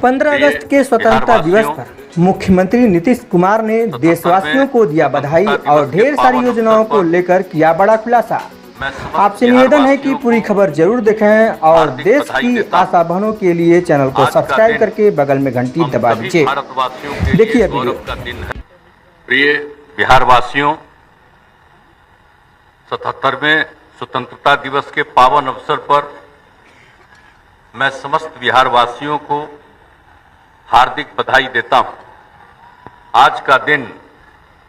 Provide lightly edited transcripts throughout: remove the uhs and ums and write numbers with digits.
15 अगस्त के स्वतंत्रता दिवस पर मुख्यमंत्री नीतीश कुमार ने देशवासियों को दिया बधाई और ढेर सारी योजनाओं को लेकर किया बड़ा खुलासा। आपसे निवेदन है कि पूरी खबर जरूर देखें और देश की आशा बहनों के लिए चैनल को सब्सक्राइब करके बगल में घंटी दबा दीजिए। देखिए वीडियो। प्रिय बिहार वासियों, 77वें स्वतंत्रता दिवस के पावन अवसर पर मैं समस्त बिहार वासियों को हार्दिक बधाई देता हूं। आज का दिन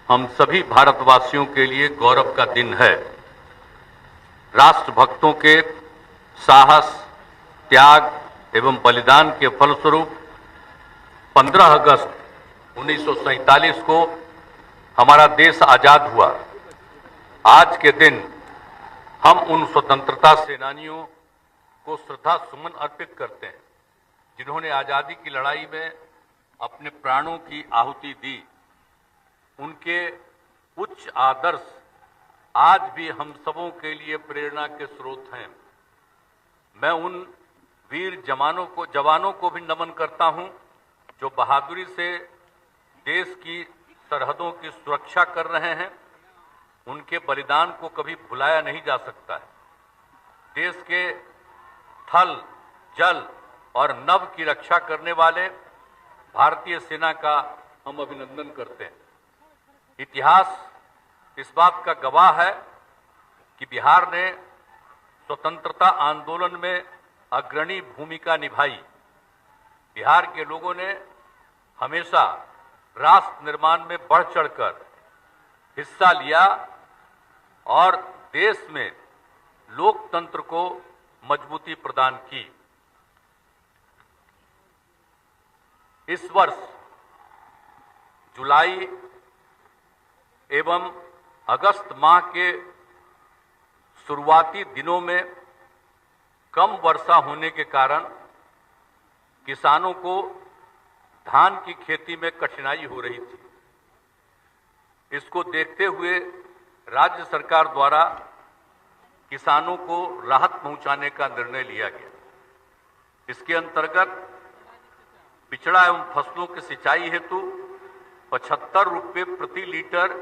हम सभी भारतवासियों के लिए गौरव का दिन है। राष्ट्रभक्तों के साहस, त्याग एवं बलिदान के फलस्वरूप 15 अगस्त 1947 को हमारा देश आजाद हुआ। आज के दिन हम उन स्वतंत्रता सेनानियों को श्रद्धा सुमन अर्पित करते हैं जिन्होंने आजादी की लड़ाई में अपने प्राणों की आहुति दी। उनके उच्च आदर्श आज भी हम सबों के लिए प्रेरणा के स्रोत हैं। मैं उन वीर जवानों को भी नमन करता हूं जो बहादुरी से देश की सरहदों की सुरक्षा कर रहे हैं। उनके बलिदान को कभी भुलाया नहीं जा सकता है। देश के थल, जल और नभ की रक्षा करने वाले भारतीय सेना का हम अभिनंदन करते हैं। इतिहास इस बात का गवाह है कि बिहार ने स्वतंत्रता आंदोलन में अग्रणी भूमिका निभाई। बिहार के लोगों ने हमेशा राष्ट्र निर्माण में बढ़ चढ़कर हिस्सा लिया और देश में लोकतंत्र को मजबूती प्रदान की। इस वर्ष जुलाई एवं अगस्त माह के शुरुआती दिनों में कम वर्षा होने के कारण किसानों को धान की खेती में कठिनाई हो रही थी। इसको देखते हुए राज्य सरकार द्वारा किसानों को राहत पहुंचाने का निर्णय लिया गया। इसके अंतर्गत पिछड़ा एवं फसलों की सिंचाई हेतु 75 रुपये प्रति लीटर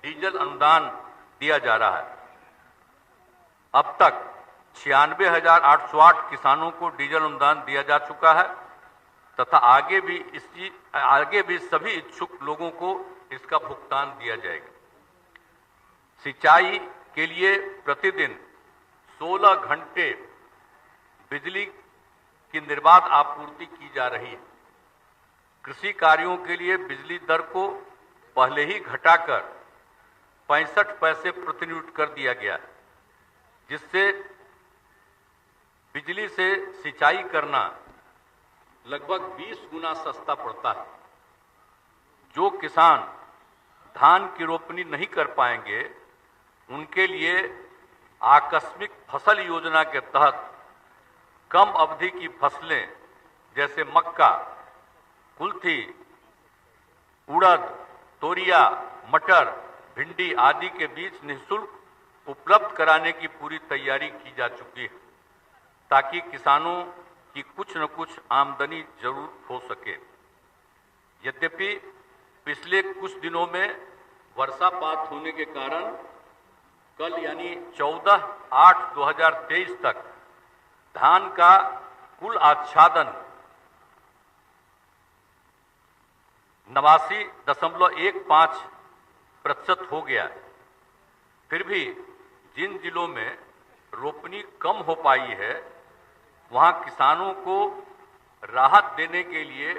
डीजल अनुदान दिया जा रहा है। अब तक 96,808 किसानों को डीजल अनुदान दिया जा चुका है तथा आगे भी सभी इच्छुक लोगों को इसका भुगतान दिया जाएगा। सिंचाई के लिए प्रतिदिन 16 घंटे बिजली की निर्बाध आपूर्ति की जा रही है। कृषि कार्यों के लिए बिजली दर को पहले ही घटाकर 65 पैसे प्रति यूनिट कर दिया गया है, जिससे बिजली से सिंचाई करना लगभग 20 गुना सस्ता पड़ता है। जो किसान धान की रोपनी नहीं कर पाएंगे उनके लिए आकस्मिक फसल योजना के तहत कम अवधि की फसलें जैसे मक्का, कुल्थी, उड़द, तोरिया, मटर, भिंडी आदि के बीज निःशुल्क उपलब्ध कराने की पूरी तैयारी की जा चुकी है ताकि किसानों की कुछ न कुछ आमदनी जरूर हो सके। यद्यपि पिछले कुछ दिनों में वर्षापात होने के कारण कल यानी 14/8/2023 तक धान का कुल आच्छादन 89.15% हो गया। फिर भी जिन जिलों में रोपनी कम हो पाई है वहां किसानों को राहत देने के लिए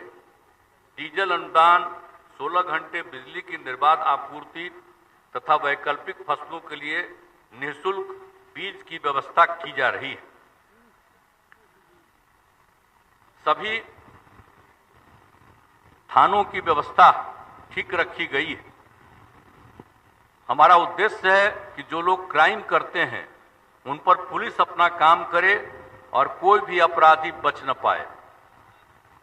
डीजल अनुदान, 16 घंटे बिजली की निर्बाध आपूर्ति तथा वैकल्पिक फसलों के लिए निःशुल्क बीज की व्यवस्था की जा रही है। सभी थानों की व्यवस्था ठीक रखी गई है। हमारा उद्देश्य है कि जो लोग क्राइम करते हैं उन पर पुलिस अपना काम करे और कोई भी अपराधी बच न पाए।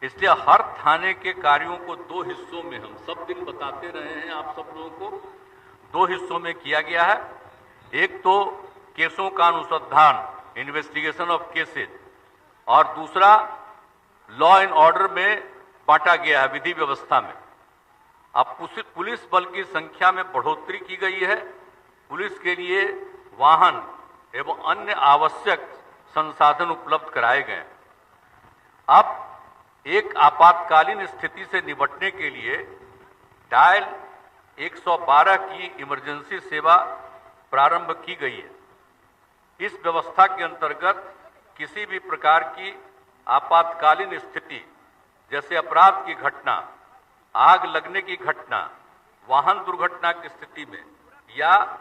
इसलिए हर थाने के कार्यों को 2 हिस्सों में हम सब दिन बताते रहे हैं आप सब लोगों को 2 हिस्सों में किया गया है। एक तो केसों का अनुसंधान, इन्वेस्टिगेशन ऑफ केसेस, और दूसरा लॉ एंड ऑर्डर में बांटा गया है, विधि व्यवस्था में। अब पुलिस बल की संख्या में बढ़ोतरी की गई है। पुलिस के लिए वाहन एवं अन्य आवश्यक संसाधन उपलब्ध कराए गए। अब एक आपातकालीन स्थिति से निपटने के लिए डायल 112 की इमरजेंसी सेवा प्रारंभ की गई है। इस व्यवस्था के अंतर्गत किसी भी प्रकार की आपातकालीन स्थिति जैसे अपराध की घटना, आग लगने की घटना, वाहन दुर्घटना की स्थिति में या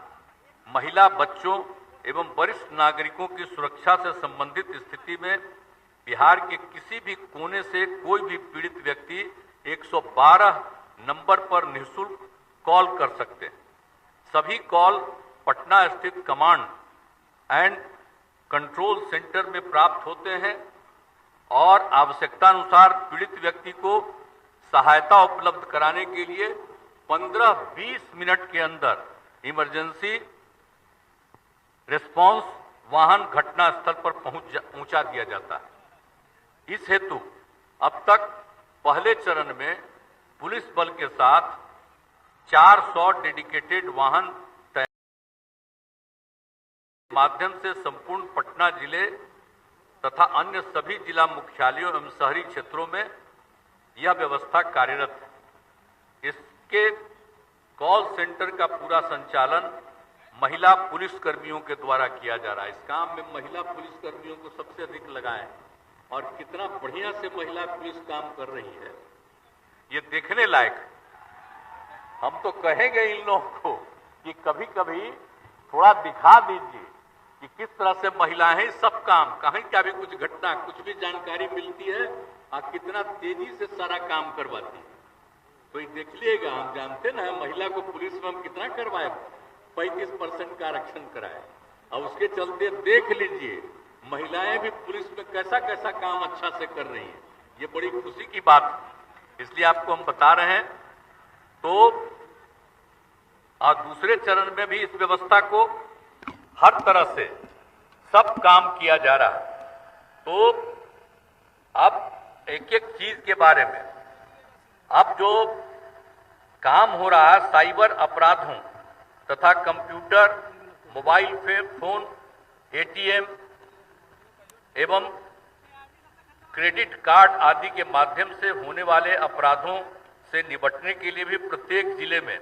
महिला, बच्चों एवं वरिष्ठ नागरिकों की सुरक्षा से संबंधित स्थिति में बिहार के किसी भी कोने से कोई भी पीड़ित व्यक्ति 112 नंबर पर निःशुल्क कॉल कर सकते हैं। सभी कॉल पटना स्थित कमांड एंड कंट्रोल सेंटर में प्राप्त होते हैं और आवश्यकतानुसार पीड़ित व्यक्ति को सहायता उपलब्ध कराने के लिए 15-20 मिनट के अंदर इमरजेंसी रिस्पांस वाहन घटना स्थल पर पहुंचा दिया जाता है। इस हेतु अब तक पहले चरण में पुलिस बल के साथ 400 डेडिकेटेड वाहन माध्यम से संपूर्ण पटना जिले तथा अन्य सभी जिला मुख्यालयों एवं शहरी क्षेत्रों में यह व्यवस्था कार्यरत है। इसके कॉल सेंटर का पूरा संचालन महिला पुलिस कर्मियों के द्वारा किया जा रहा है। इस काम में महिला पुलिस कर्मियों को सबसे अधिक लगाएं और कितना बढ़िया से महिला पुलिस काम कर रही है, ये देखने लायक है। हम तो कहेंगे इन लोगों को कि कभी कभी थोड़ा दिखा दीजिए कि किस तरह से महिलाएं सब काम, कहीं क्या भी कुछ घटना, कुछ भी जानकारी मिलती है और कितना तेजी से सारा काम करवाती है। तो ये देख लीजिएगा, हम जानते ना महिला को पुलिस में हम कितना करवाए, 35% का आरक्षण कराए और उसके चलते देख लीजिए महिलाएं भी पुलिस में कैसा कैसा काम अच्छा से कर रही हैं। ये बड़ी खुशी की बात है, इसलिए आपको हम बता रहे हैं। तो और दूसरे चरण में भी इस व्यवस्था को हर तरह से सब काम किया जा रहा है। तो अब एक एक चीज के बारे में, अब जो काम हो रहा है साइबर अपराधों तथा कंप्यूटर, मोबाइल फोन, एटीएम एवं क्रेडिट कार्ड आदि के माध्यम से होने वाले अपराधों से निपटने के लिए भी प्रत्येक जिले में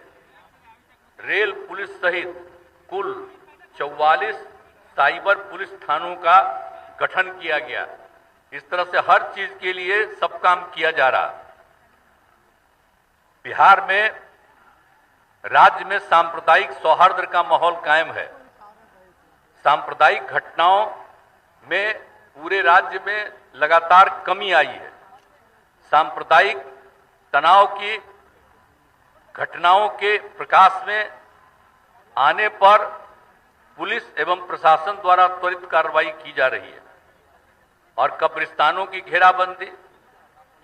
रेल पुलिस सहित कुल 44 साइबर पुलिस थानों का गठन किया गया। इस तरह से हर चीज के लिए सब काम किया जा रहा। बिहार में राज्य में सांप्रदायिक सौहार्द का माहौल कायम है। सांप्रदायिक घटनाओं में पूरे राज्य में लगातार कमी आई है। सांप्रदायिक तनाव की घटनाओं के प्रकाश में आने पर पुलिस एवं प्रशासन द्वारा त्वरित कार्रवाई की जा रही है और कब्रिस्तानों की घेराबंदी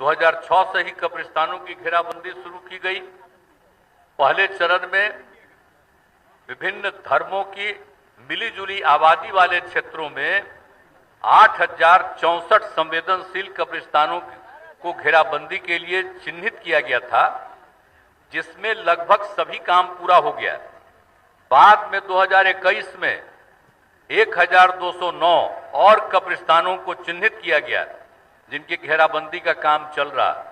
2006 से ही कब्रिस्तानों की घेराबंदी शुरू की गई। पहले चरण में विभिन्न धर्मों की मिलीजुली आबादी वाले क्षेत्रों में 8064 संवेदनशील कब्रिस्तानों को घेराबंदी के लिए चिन्हित किया गया था, जिसमें लगभग सभी काम पूरा हो गया। बाद में 2021 में 1209 और कब्रिस्तानों को चिन्हित किया गया जिनकी घेराबंदी का काम चल रहा।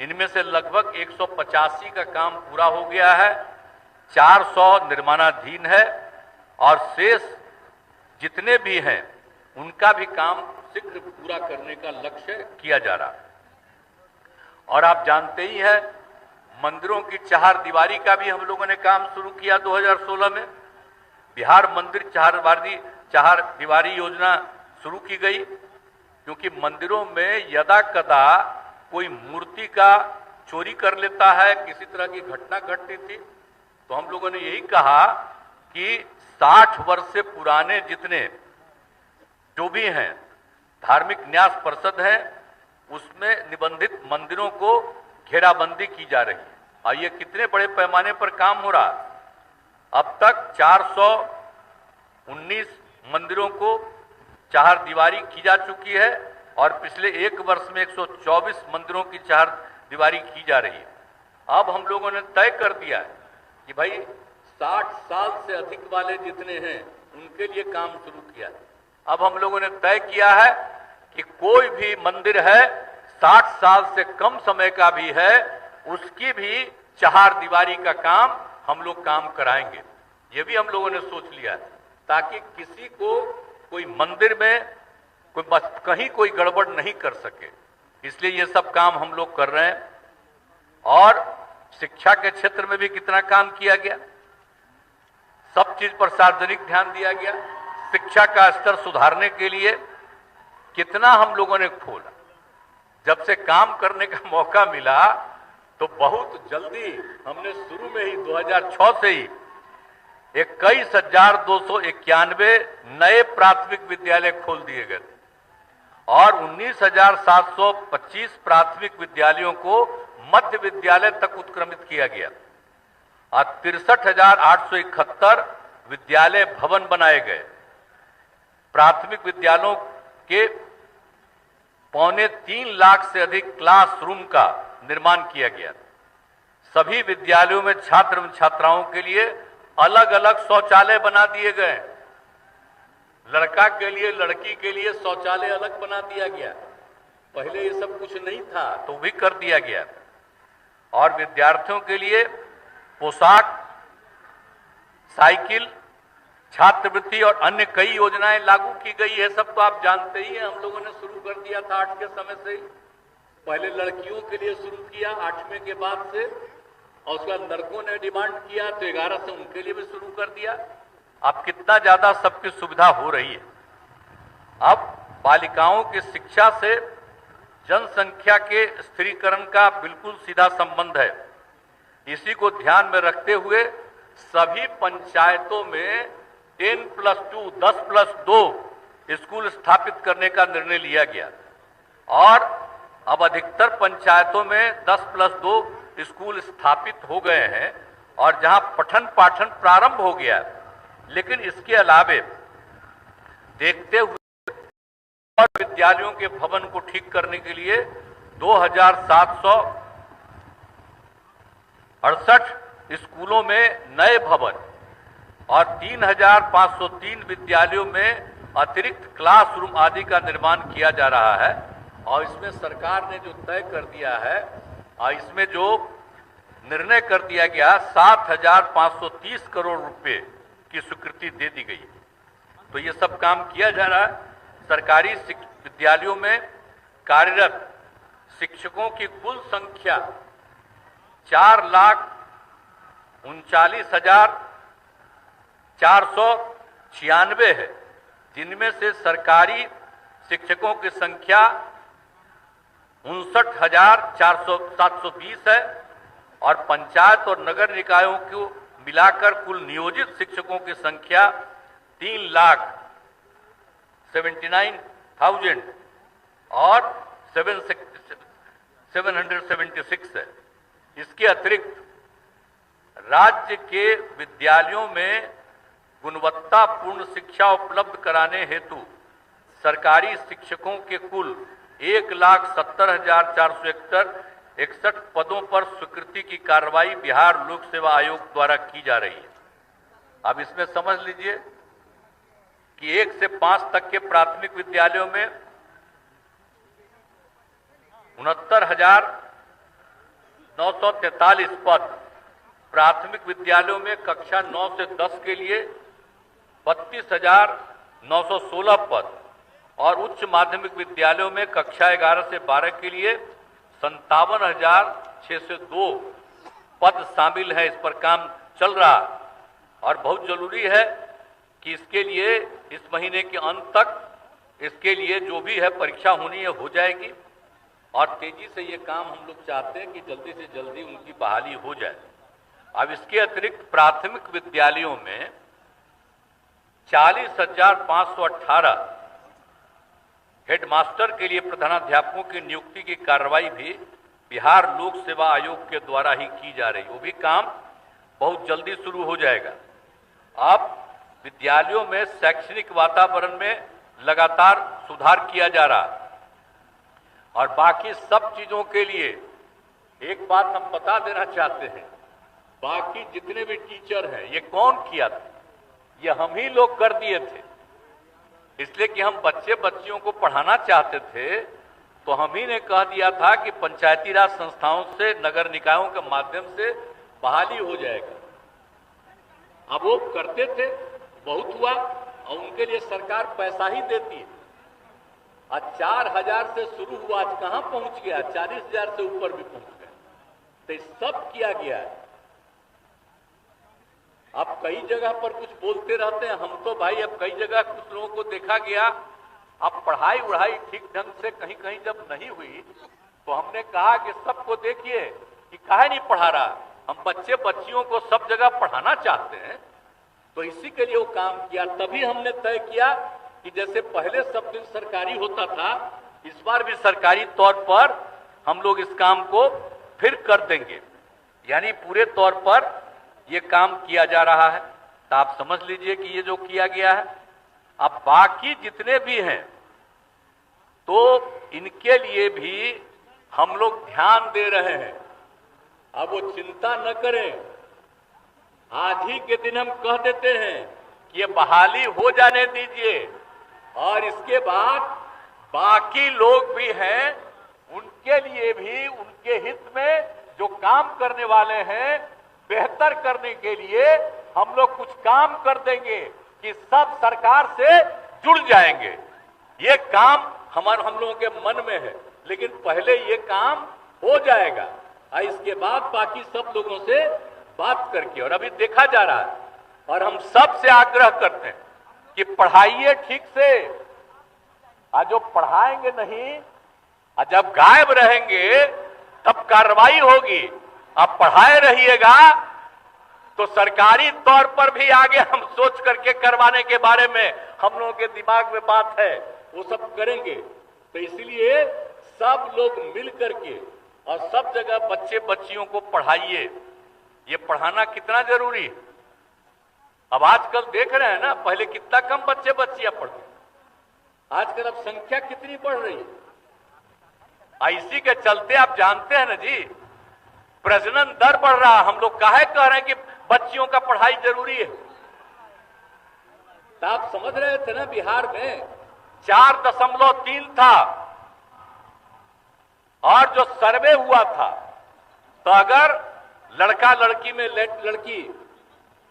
इनमें से लगभग 185 का काम पूरा हो गया है, 400 निर्माणाधीन है और शेष जितने भी हैं उनका भी काम शीघ्र पूरा करने का लक्ष्य किया जा रहा। और आप जानते ही हैं मंदिरों की चहारदीवारी का भी हम लोगों ने काम शुरू किया 2016 में। बिहार मंदिर चहारदीवारी योजना शुरू की गई, क्योंकि मंदिरों में यदा कदा कोई मूर्ति का चोरी कर लेता है, किसी तरह की घटना घटती थी, तो हम लोगों ने यही कहा कि 60 वर्ष से पुराने जितने जो भी हैं धार्मिक न्यास परिषद है उसमें निबंधित मंदिरों को घेराबंदी की जा रही है। और ये कितने बड़े पैमाने पर काम हो रहा। अब तक 419 मंदिरों को चहारदीवारी की जा चुकी है और पिछले एक वर्ष में 124 मंदिरों की चार दीवारी की जा रही है। अब हम लोगों ने तय कर दिया है कि भाई 60 साल से अधिक वाले जितने हैं उनके लिए काम शुरू किया है। अब हम लोगों ने तय किया है कि कोई भी मंदिर है 60 साल से कम समय का भी है, उसकी भी चार दीवारी का काम हम लोग काम कराएंगे। ये भी हम लोगों ने सोच लिया है ताकि किसी को कोई मंदिर में कोई बस कहीं कोई गड़बड़ नहीं कर सके, इसलिए ये सब काम हम लोग कर रहे हैं। और शिक्षा के क्षेत्र में भी कितना काम किया गया, सब चीज पर सार्वजनिक ध्यान दिया गया। शिक्षा का स्तर सुधारने के लिए कितना हम लोगों ने खोला। जब से काम करने का मौका मिला तो बहुत जल्दी हमने शुरू में ही 2006 से ही 21,291 नए प्राथमिक विद्यालय खोल दिए गए थे और 19,725 प्राथमिक विद्यालयों को मध्य विद्यालय तक उत्क्रमित किया गया और 63,871 विद्यालय भवन बनाए गए। प्राथमिक विद्यालयों के 2.25 लाख से अधिक क्लासरूम का निर्माण किया गया। सभी विद्यालयों में छात्र एवं छात्राओं के लिए अलग अलग शौचालय बना दिए गए। लड़का के लिए लड़की के लिए शौचालय अलग बना दिया गया। पहले ये सब कुछ नहीं था तो भी कर दिया गया। और विद्यार्थियों के लिए पोशाक, साइकिल, छात्रवृत्ति और अन्य कई योजनाएं लागू की गई है। सब तो आप जानते ही हैं, हम लोगों ने शुरू कर दिया था 8 के समय से ही। पहले लड़कियों के लिए शुरू किया 8वें के बाद से, और उसके बाद लड़कों ने डिमांड किया तो 11 से उनके लिए भी शुरू कर दिया। अब कितना ज्यादा सबकी सुविधा हो रही है। अब बालिकाओं की शिक्षा से जनसंख्या के स्थिरीकरण का बिल्कुल सीधा संबंध है। इसी को ध्यान में रखते हुए सभी पंचायतों में 10+2 10+2 स्कूल स्थापित करने का निर्णय लिया गया और अब अधिकतर पंचायतों में 10+2 स्कूल स्थापित हो गए हैं और जहां पठन पाठन प्रारंभ हो गया। लेकिन इसके अलावे देखते हुए और विद्यालयों के भवन को ठीक करने के लिए 2,768 स्कूलों में नए भवन और 3,503 विद्यालयों में अतिरिक्त क्लासरूम आदि का निर्माण किया जा रहा है। और इसमें सरकार ने जो तय कर दिया है और इसमें जो निर्णय कर दिया गया 7,530 करोड़ रुपए की स्वीकृति दे दी गई। तो ये सब काम किया जा रहा है। सरकारी विद्यालयों में कार्यरत शिक्षकों की कुल संख्या 4,39,496 है, जिनमें से सरकारी शिक्षकों की संख्या 59,720 है और पंचायत और नगर निकायों को मिलाकर कुल नियोजित शिक्षकों की संख्या 3,79,000 और 776 है। इसके अतिरिक्त राज्य के विद्यालयों में गुणवत्तापूर्ण शिक्षा उपलब्ध कराने हेतु सरकारी शिक्षकों के कुल 1,70,461 पदों पर स्वीकृति की कार्रवाई बिहार लोक सेवा आयोग द्वारा की जा रही है। अब इसमें समझ लीजिए कि 1 से 5 तक के प्राथमिक विद्यालयों में 69,943 पद, प्राथमिक विद्यालयों में कक्षा 9 से 10 के लिए 32,916 पद और उच्च माध्यमिक विद्यालयों में कक्षा 11 से 12 के लिए 57,602 पद शामिल है। इस पर काम चल रहा और बहुत जरूरी है कि इसके लिए इस महीने के अंत तक इसके लिए जो भी है परीक्षा होनी है हो जाएगी और तेजी से ये काम हम लोग चाहते हैं कि जल्दी से जल्दी उनकी बहाली हो जाए। अब इसके अतिरिक्त प्राथमिक विद्यालयों में 40,518 हेडमास्टर के लिए प्रधानाध्यापकों की नियुक्ति की कार्रवाई भी बिहार लोक सेवा आयोग के द्वारा ही की जा रही है। वो भी काम बहुत जल्दी शुरू हो जाएगा। अब विद्यालयों में शैक्षणिक वातावरण में लगातार सुधार किया जा रहा। और बाकी सब चीजों के लिए एक बात हम बता देना चाहते हैं, बाकी जितने भी टीचर हैं ये कौन किया था? ये हम ही लोग कर दिए थे। इसलिए कि हम बच्चे बच्चियों को पढ़ाना चाहते थे, तो हम ही ने कह दिया था कि पंचायती राज संस्थाओं से, नगर निकायों के माध्यम से बहाली हो जाएगा। अब वो करते थे, बहुत हुआ, और उनके लिए सरकार पैसा ही देती है। आज 4,000 से शुरू हुआ, आज कहां पहुंच गया? 40,000 से ऊपर भी पहुंच गया। तो ये सब किया गया है। अब कई जगह पर कुछ बोलते रहते हैं, हम तो भाई अब कई जगह कुछ लोगों को देखा गया, अब पढ़ाई उढ़ाई ठीक ढंग से कहीं कहीं जब नहीं हुई तो हमने कहा कि सबको देखिए कि काहे नहीं पढ़ा रहा, हम बच्चे बच्चियों को सब जगह पढ़ाना चाहते हैं। तो इसी के लिए वो काम किया। तभी हमने तय किया कि जैसे पहले सब दिन सरकारी होता था, इस बार भी सरकारी तौर पर हम लोग इस काम को फिर कर देंगे, यानी पूरे तौर पर ये काम किया जा रहा है। तो आप समझ लीजिए कि ये जो किया गया है, अब बाकी जितने भी हैं तो इनके लिए भी हम लोग ध्यान दे रहे हैं। अब वो चिंता न करें, आज ही के दिन हम कह देते हैं कि ये बहाली हो जाने दीजिए, और इसके बाद बाकी लोग भी हैं, उनके लिए भी, उनके हित में जो काम करने वाले हैं, बेहतर करने के लिए हम लोग कुछ काम कर देंगे कि सब सरकार से जुड़ जाएंगे। ये काम हम लोगों के मन में है, लेकिन पहले ये काम हो जाएगा और इसके बाद बाकी सब लोगों से बात करके, और अभी देखा जा रहा है, और हम सब से आग्रह करते हैं कि पढ़ाइए ठीक से। आज जो पढ़ाएंगे नहीं, और जब गायब रहेंगे तब कार्रवाई होगी। आप पढ़ाए रहिएगा तो सरकारी तौर पर भी आगे हम सोच करके करवाने के बारे में हम लोगों के दिमाग में बात है, वो सब करेंगे। तो इसलिए सब लोग मिल करके और सब जगह बच्चे बच्चियों को पढ़ाइए। ये पढ़ाना कितना जरूरी है। अब आजकल देख रहे हैं ना, पहले कितना कम बच्चे बच्चियां पढ़ते, आजकल अब संख्या कितनी बढ़ रही है। इसी के चलते आप जानते हैं ना जी, प्रजनन दर बढ़ रहा। हम लोग काहे कह रहे हैं कि बच्चियों का पढ़ाई जरूरी है। तो आप समझ रहे थे ना, बिहार में 4.3 था, और जो सर्वे हुआ था, तो अगर लड़का लड़की में लड़की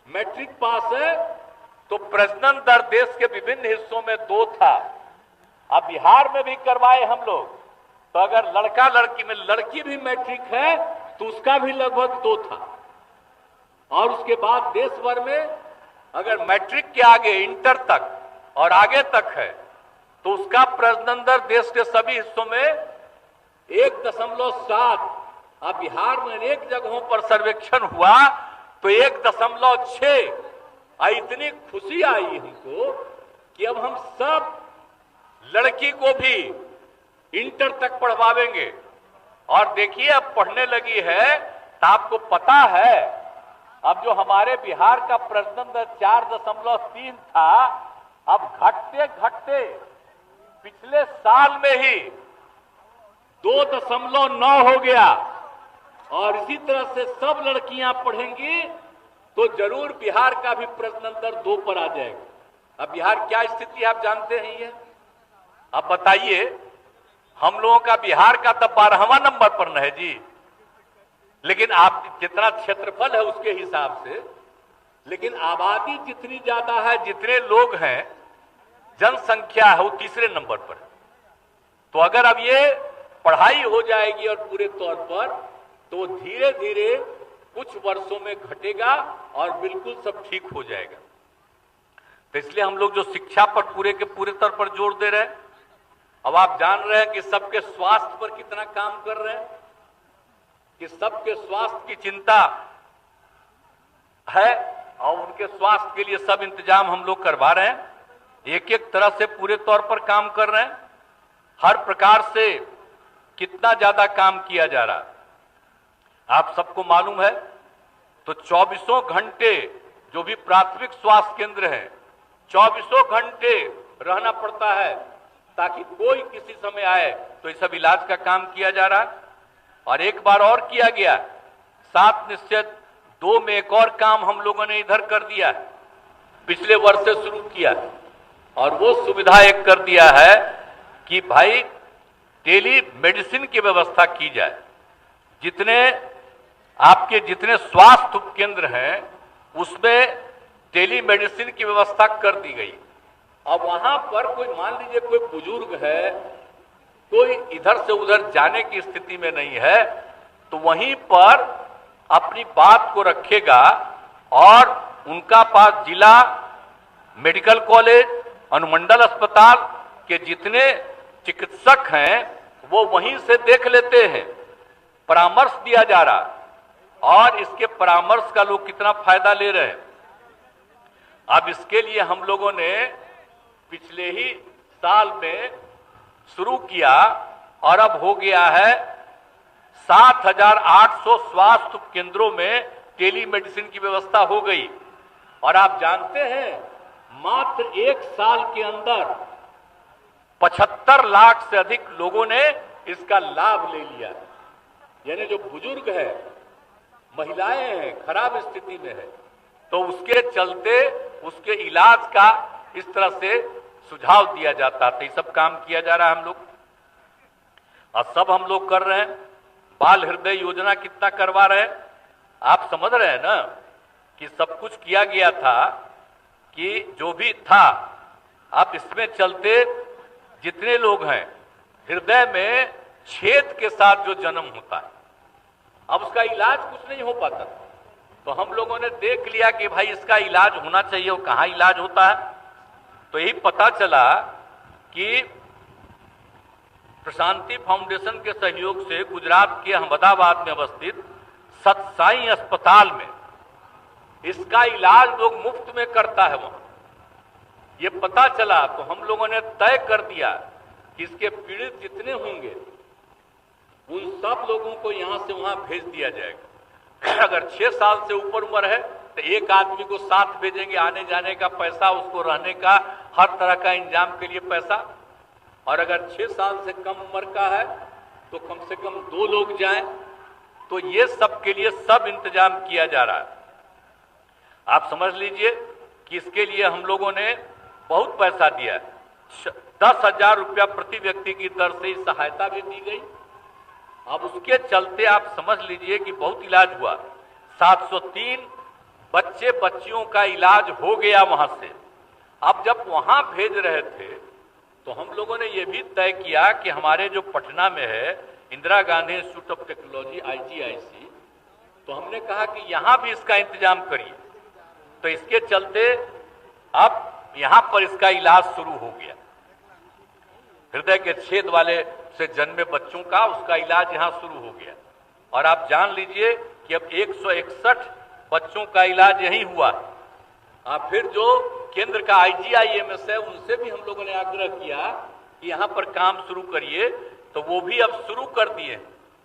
मैट्रिक पास है तो प्रजनन दर देश के विभिन्न हिस्सों में 2 था। अब बिहार में भी करवाए हम लोग, तो अगर लड़का लड़की में लड़की भी मैट्रिक है तो उसका भी लगभग 2 था। और उसके बाद देश भर में अगर मैट्रिक के आगे इंटर तक और आगे तक है तो उसका प्रजनन दर देश के सभी हिस्सों में 1.7। अब बिहार में अनेक जगहों पर सर्वेक्षण हुआ तो 1.6। इतनी खुशी आई हमको कि अब हम सब लड़की को भी इंटर तक पढ़वावेंगे। और देखिए अब पढ़ने लगी है, तो आपको पता है अब जो हमारे बिहार का प्रजनन दर 4.3 था, अब घटते घटते पिछले साल में ही 2.9 हो गया। और इसी तरह से सब लड़कियां पढ़ेंगी तो जरूर बिहार का भी प्रजनन दर 2 पर आ जाएगा। अब बिहार क्या स्थिति आप जानते हैं ये। अब बताइए, हम लोगों का बिहार का तो 12वां नंबर पर न है जी, लेकिन आप जितना क्षेत्रफल है उसके हिसाब से, लेकिन आबादी जितनी ज्यादा है, जितने लोग हैं, जनसंख्या है, वो तीसरे नंबर पर है। तो अगर अब ये पढ़ाई हो जाएगी और पूरे तौर पर, तो धीरे धीरे कुछ वर्षों में घटेगा और बिल्कुल सब ठीक हो जाएगा। तो इसलिए हम लोग जो शिक्षा पर पूरे के पूरे तौर पर जोर दे रहे हैं। अब आप जान रहे हैं कि सबके स्वास्थ्य पर कितना काम कर रहे हैं, कि सबके स्वास्थ्य की चिंता है और उनके स्वास्थ्य के लिए सब इंतजाम हम लोग करवा रहे हैं। एक एक तरह से पूरे तौर पर काम कर रहे हैं। हर प्रकार से कितना ज्यादा काम किया जा रहा है आप सबको मालूम है। तो 24 घंटे जो भी प्राथमिक स्वास्थ्य केंद्र है, 24 घंटे रहना पड़ता है ताकि कोई किसी समय आए तो ये सब इलाज का काम किया जा रहा है। और एक बार और किया गया 7 निश्चय 2 में एक और काम हम लोगों ने इधर कर दिया, पिछले वर्ष से शुरू किया, और वो सुविधा एक कर दिया है कि भाई टेली मेडिसिन की व्यवस्था की जाए। जितने स्वास्थ्य केंद्र हैं उसमें टेली मेडिसिन की व्यवस्था कर दी गई। अब वहां पर कोई मान लीजिए कोई बुजुर्ग है, कोई इधर से उधर जाने की स्थिति में नहीं है, तो वहीं पर अपनी बात को रखेगा और उनका पास जिला मेडिकल कॉलेज, अनुमंडल अस्पताल के जितने चिकित्सक हैं वो वहीं से देख लेते हैं। परामर्श दिया जा रहा और इसके परामर्श का लोग कितना फायदा ले रहे हैं। अब इसके लिए हम लोगों ने पिछले ही साल में शुरू किया और अब हो गया है 7,800 स्वास्थ्य केंद्रों में टेली मेडिसिन की व्यवस्था हो गई। और आप जानते हैं मात्र 1 साल के अंदर 75 लाख से अधिक लोगों ने इसका लाभ ले लिया। यानी जो बुजुर्ग है, महिलाएं हैं, खराब स्थिति में है, तो उसके चलते उसके इलाज का इस तरह से सुझाव दिया जाता था। ये सब काम किया जा रहा है हम लोग, और सब हम लोग कर रहे हैं। बाल हृदय योजना कितना करवा रहे हैं, आप समझ रहे हैं ना कि सब कुछ किया गया था कि जो भी था, अब इसमें चलते जितने लोग हैं हृदय में छेद के साथ जो जन्म होता है, अब उसका इलाज कुछ नहीं हो पाता, तो हम लोगों ने देख लिया कि भाई इसका इलाज होना चाहिए। वो कहाँ इलाज होता है, तो यही पता चला कि प्रशांति फाउंडेशन के सहयोग से गुजरात के अहमदाबाद में अवस्थित सतसाई अस्पताल में इसका इलाज लोग मुफ्त में करता है। वहां ये पता चला तो हम लोगों ने तय कर दिया कि इसके पीड़ित जितने होंगे उन सब लोगों को यहां से वहां भेज दिया जाएगा। अगर 6 साल से ऊपर उम्र है तो एक आदमी को साथ भेजेंगे, आने जाने का पैसा, उसको रहने का हर तरह का इंतजाम के लिए पैसा। और अगर 6 साल से कम उम्र का है तो कम से कम 2 लोग जाएं। तो ये सब के लिए सब इंतजाम किया जा रहा है। आप समझ लीजिए कि इसके लिए हम लोगों ने बहुत पैसा दिया है। 10,000 रुपया प्रति व्यक्ति की दर से सहायता भी दी गई। अब उसके चलते आप समझ लीजिए कि बहुत इलाज हुआ। 703 बच्चे बच्चियों का इलाज हो गया वहां से। अब जब वहां भेज रहे थे तो हम लोगों ने यह भी तय किया कि हमारे जो पटना में है Indira Gandhi institute of technology IGIC, तो हमने कहा कि यहां भी इसका इंतजाम करिए। तो इसके चलते अब यहां पर इसका इलाज शुरू हो गया। हृदय के छेद वाले से जन्मे बच्चों का उसका इलाज यहां शुरू हो गया। और आप जान लीजिए कि अब 161 बच्चों का इलाज यही हुआ। फिर जो केंद्र का IGIMS है उनसे भी हम लोगों ने आग्रह किया कि यहां पर काम शुरू करिए, तो वो भी अब शुरू कर दिए।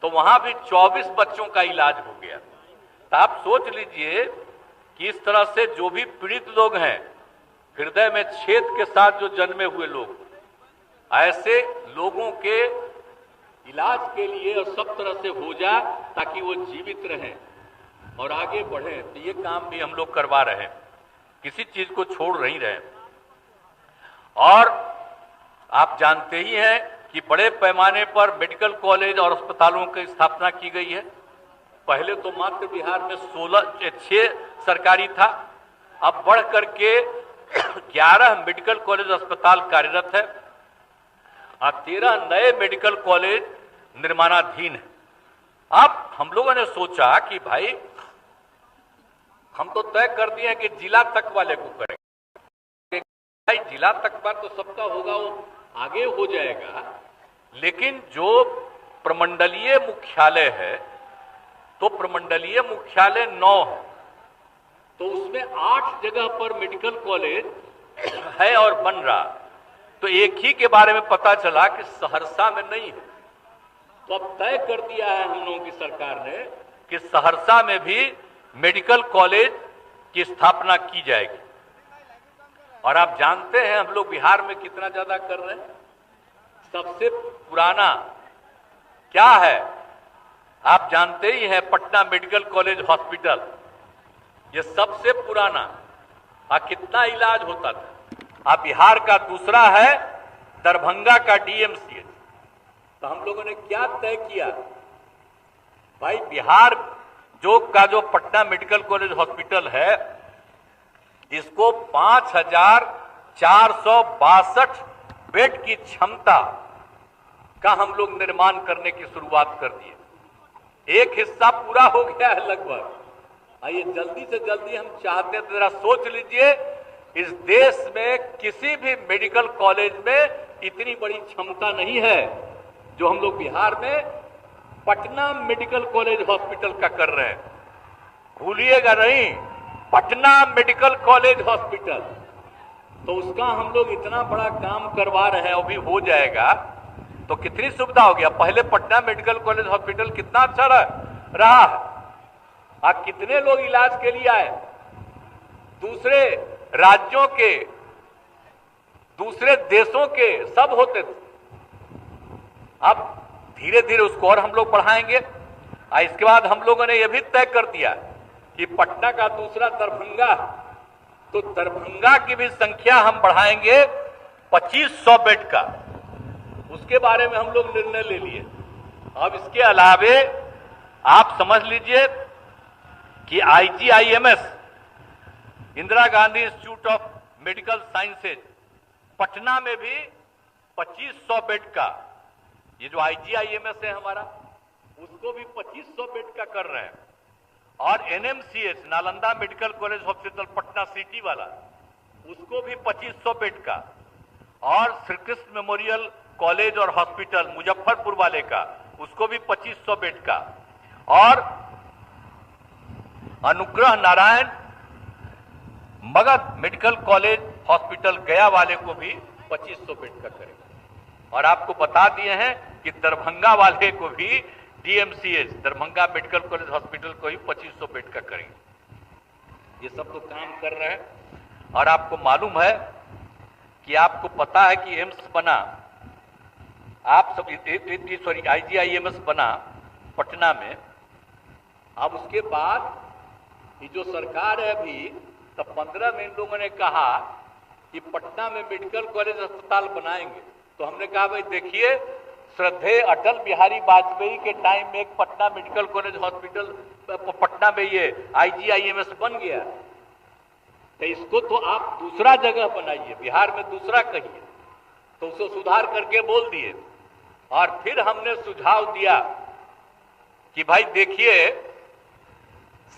तो वहां भी 24 बच्चों का इलाज हो गया। तो आप सोच लीजिए कि इस तरह से जो भी पीड़ित लोग हैं, हृदय में छेद के साथ जो जन्मे हुए लोग, ऐसे लोगों के इलाज के लिए और सब तरह से हो जाए ताकि वो जीवित रहें और आगे बढ़ें। तो ये काम भी हम लोग करवा रहे हैं, किसी चीज को छोड़ नहीं रहे। और आप जानते ही हैं कि बड़े पैमाने पर मेडिकल कॉलेज और अस्पतालों की स्थापना की गई है। पहले तो मात्र बिहार में 6 सरकारी था, अब बढ़ करके 11 मेडिकल कॉलेज अस्पताल कार्यरत है और 13 नए मेडिकल कॉलेज निर्माणाधीन है। अब हम लोगों ने सोचा कि भाई हम तो तय कर दिए हैं कि जिला तक वाले को करेंगे। भाई जिला तक पर तो सबका होगा, वो आगे हो जाएगा, लेकिन जो प्रमंडलीय मुख्यालय है तो प्रमंडलीय मुख्यालय 9 है, तो उसमें 8 जगह पर मेडिकल कॉलेज है और बन रहा। तो एक ही के बारे में पता चला कि सहरसा में नहीं है। तो अब तय कर दिया है हम लोगों की सरकार ने कि सहरसा में भी मेडिकल कॉलेज की स्थापना की जाएगी। और आप जानते हैं हम लोग बिहार में कितना ज्यादा कर रहे हैं। सबसे पुराना क्या है आप जानते ही हैं, पटना मेडिकल कॉलेज हॉस्पिटल, ये सबसे पुराना। कितना इलाज होता था। बिहार का दूसरा है दरभंगा का डीएमसीएच। तो हम लोगों ने क्या तय किया, भाई बिहार जो पटना मेडिकल कॉलेज हॉस्पिटल है, इसको 5,462 बेड की क्षमता का हम लोग निर्माण करने की शुरुआत कर दिए। एक हिस्सा पूरा हो गया है लगभग। आइए जल्दी से जल्दी हम चाहते हैं, तो जरा सोच लीजिए, इस देश में किसी भी मेडिकल कॉलेज में इतनी बड़ी क्षमता नहीं है जो हम लोग बिहार में पटना मेडिकल कॉलेज हॉस्पिटल का कर रहे हैं। भूलिएगा नहीं, पटना मेडिकल कॉलेज हॉस्पिटल। तो उसका हम लोग इतना बड़ा काम करवा रहे हैं, अभी हो जाएगा तो कितनी सुविधा हो गया। पहले पटना मेडिकल कॉलेज हॉस्पिटल कितना अच्छा रहा है। कितने लोग इलाज के लिए आए, दूसरे राज्यों के, दूसरे देशों के सब होते थे। अब धीरे धीरे उसको और हम लोग बढ़ाएंगे। इसके बाद हम लोगों ने यह भी तय कर दिया कि पटना का दूसरा दरभंगा, तो दरभंगा की भी संख्या हम बढ़ाएंगे 2500 बेड का। उसके बारे में हम लोग निर्णय ले लिए। अब इसके अलावे आप समझ लीजिए कि IGIMS, Indira Gandhi institute of medical sciences, Patna में भी 2500 बेड का, ये जो IGIMS है हमारा, उसको भी 2500 बेड का कर रहे हैं। और NMCH, Nalanda medical college hospital Patna city वाला, उसको भी 2500 बेड का। और श्री कृष्ण मेमोरियल कॉलेज और हॉस्पिटल मुजफ्फरपुर वाले का, उसको भी 2500 बेड का। और Anugrah Narayan Magadh medical college hospital गया वाले को भी 2500 बेड का करेंगे। और आपको बता दिए हैं कि दरभंगा वाले को भी DMCH, Darbhanga medical college hospital को ही 2500 बेड का करेंगे। ये सब तो काम कर रहे हैं। और आपको मालूम है कि आपको पता है कि एम्स बना, आप सब IGIMS बना पटना में। अब उसके बाद ये जो सरकार है अभी, तब 15 में इन लोगों ने कहा कि पटना में मेडिकल कॉलेज अस्पताल बनाएंगे। तो हमने कहा भाई देखिए, श्रद्धेय अटल बिहारी वाजपेयी के टाइम में एक Patna medical college hospital Patna में ये IGIMS बन गया, तो इसको तो आप दूसरा जगह बनाइए, बिहार में दूसरा कहिए। तो उसको सुधार करके बोल दिए। और फिर हमने सुझाव दिया कि भाई देखिए,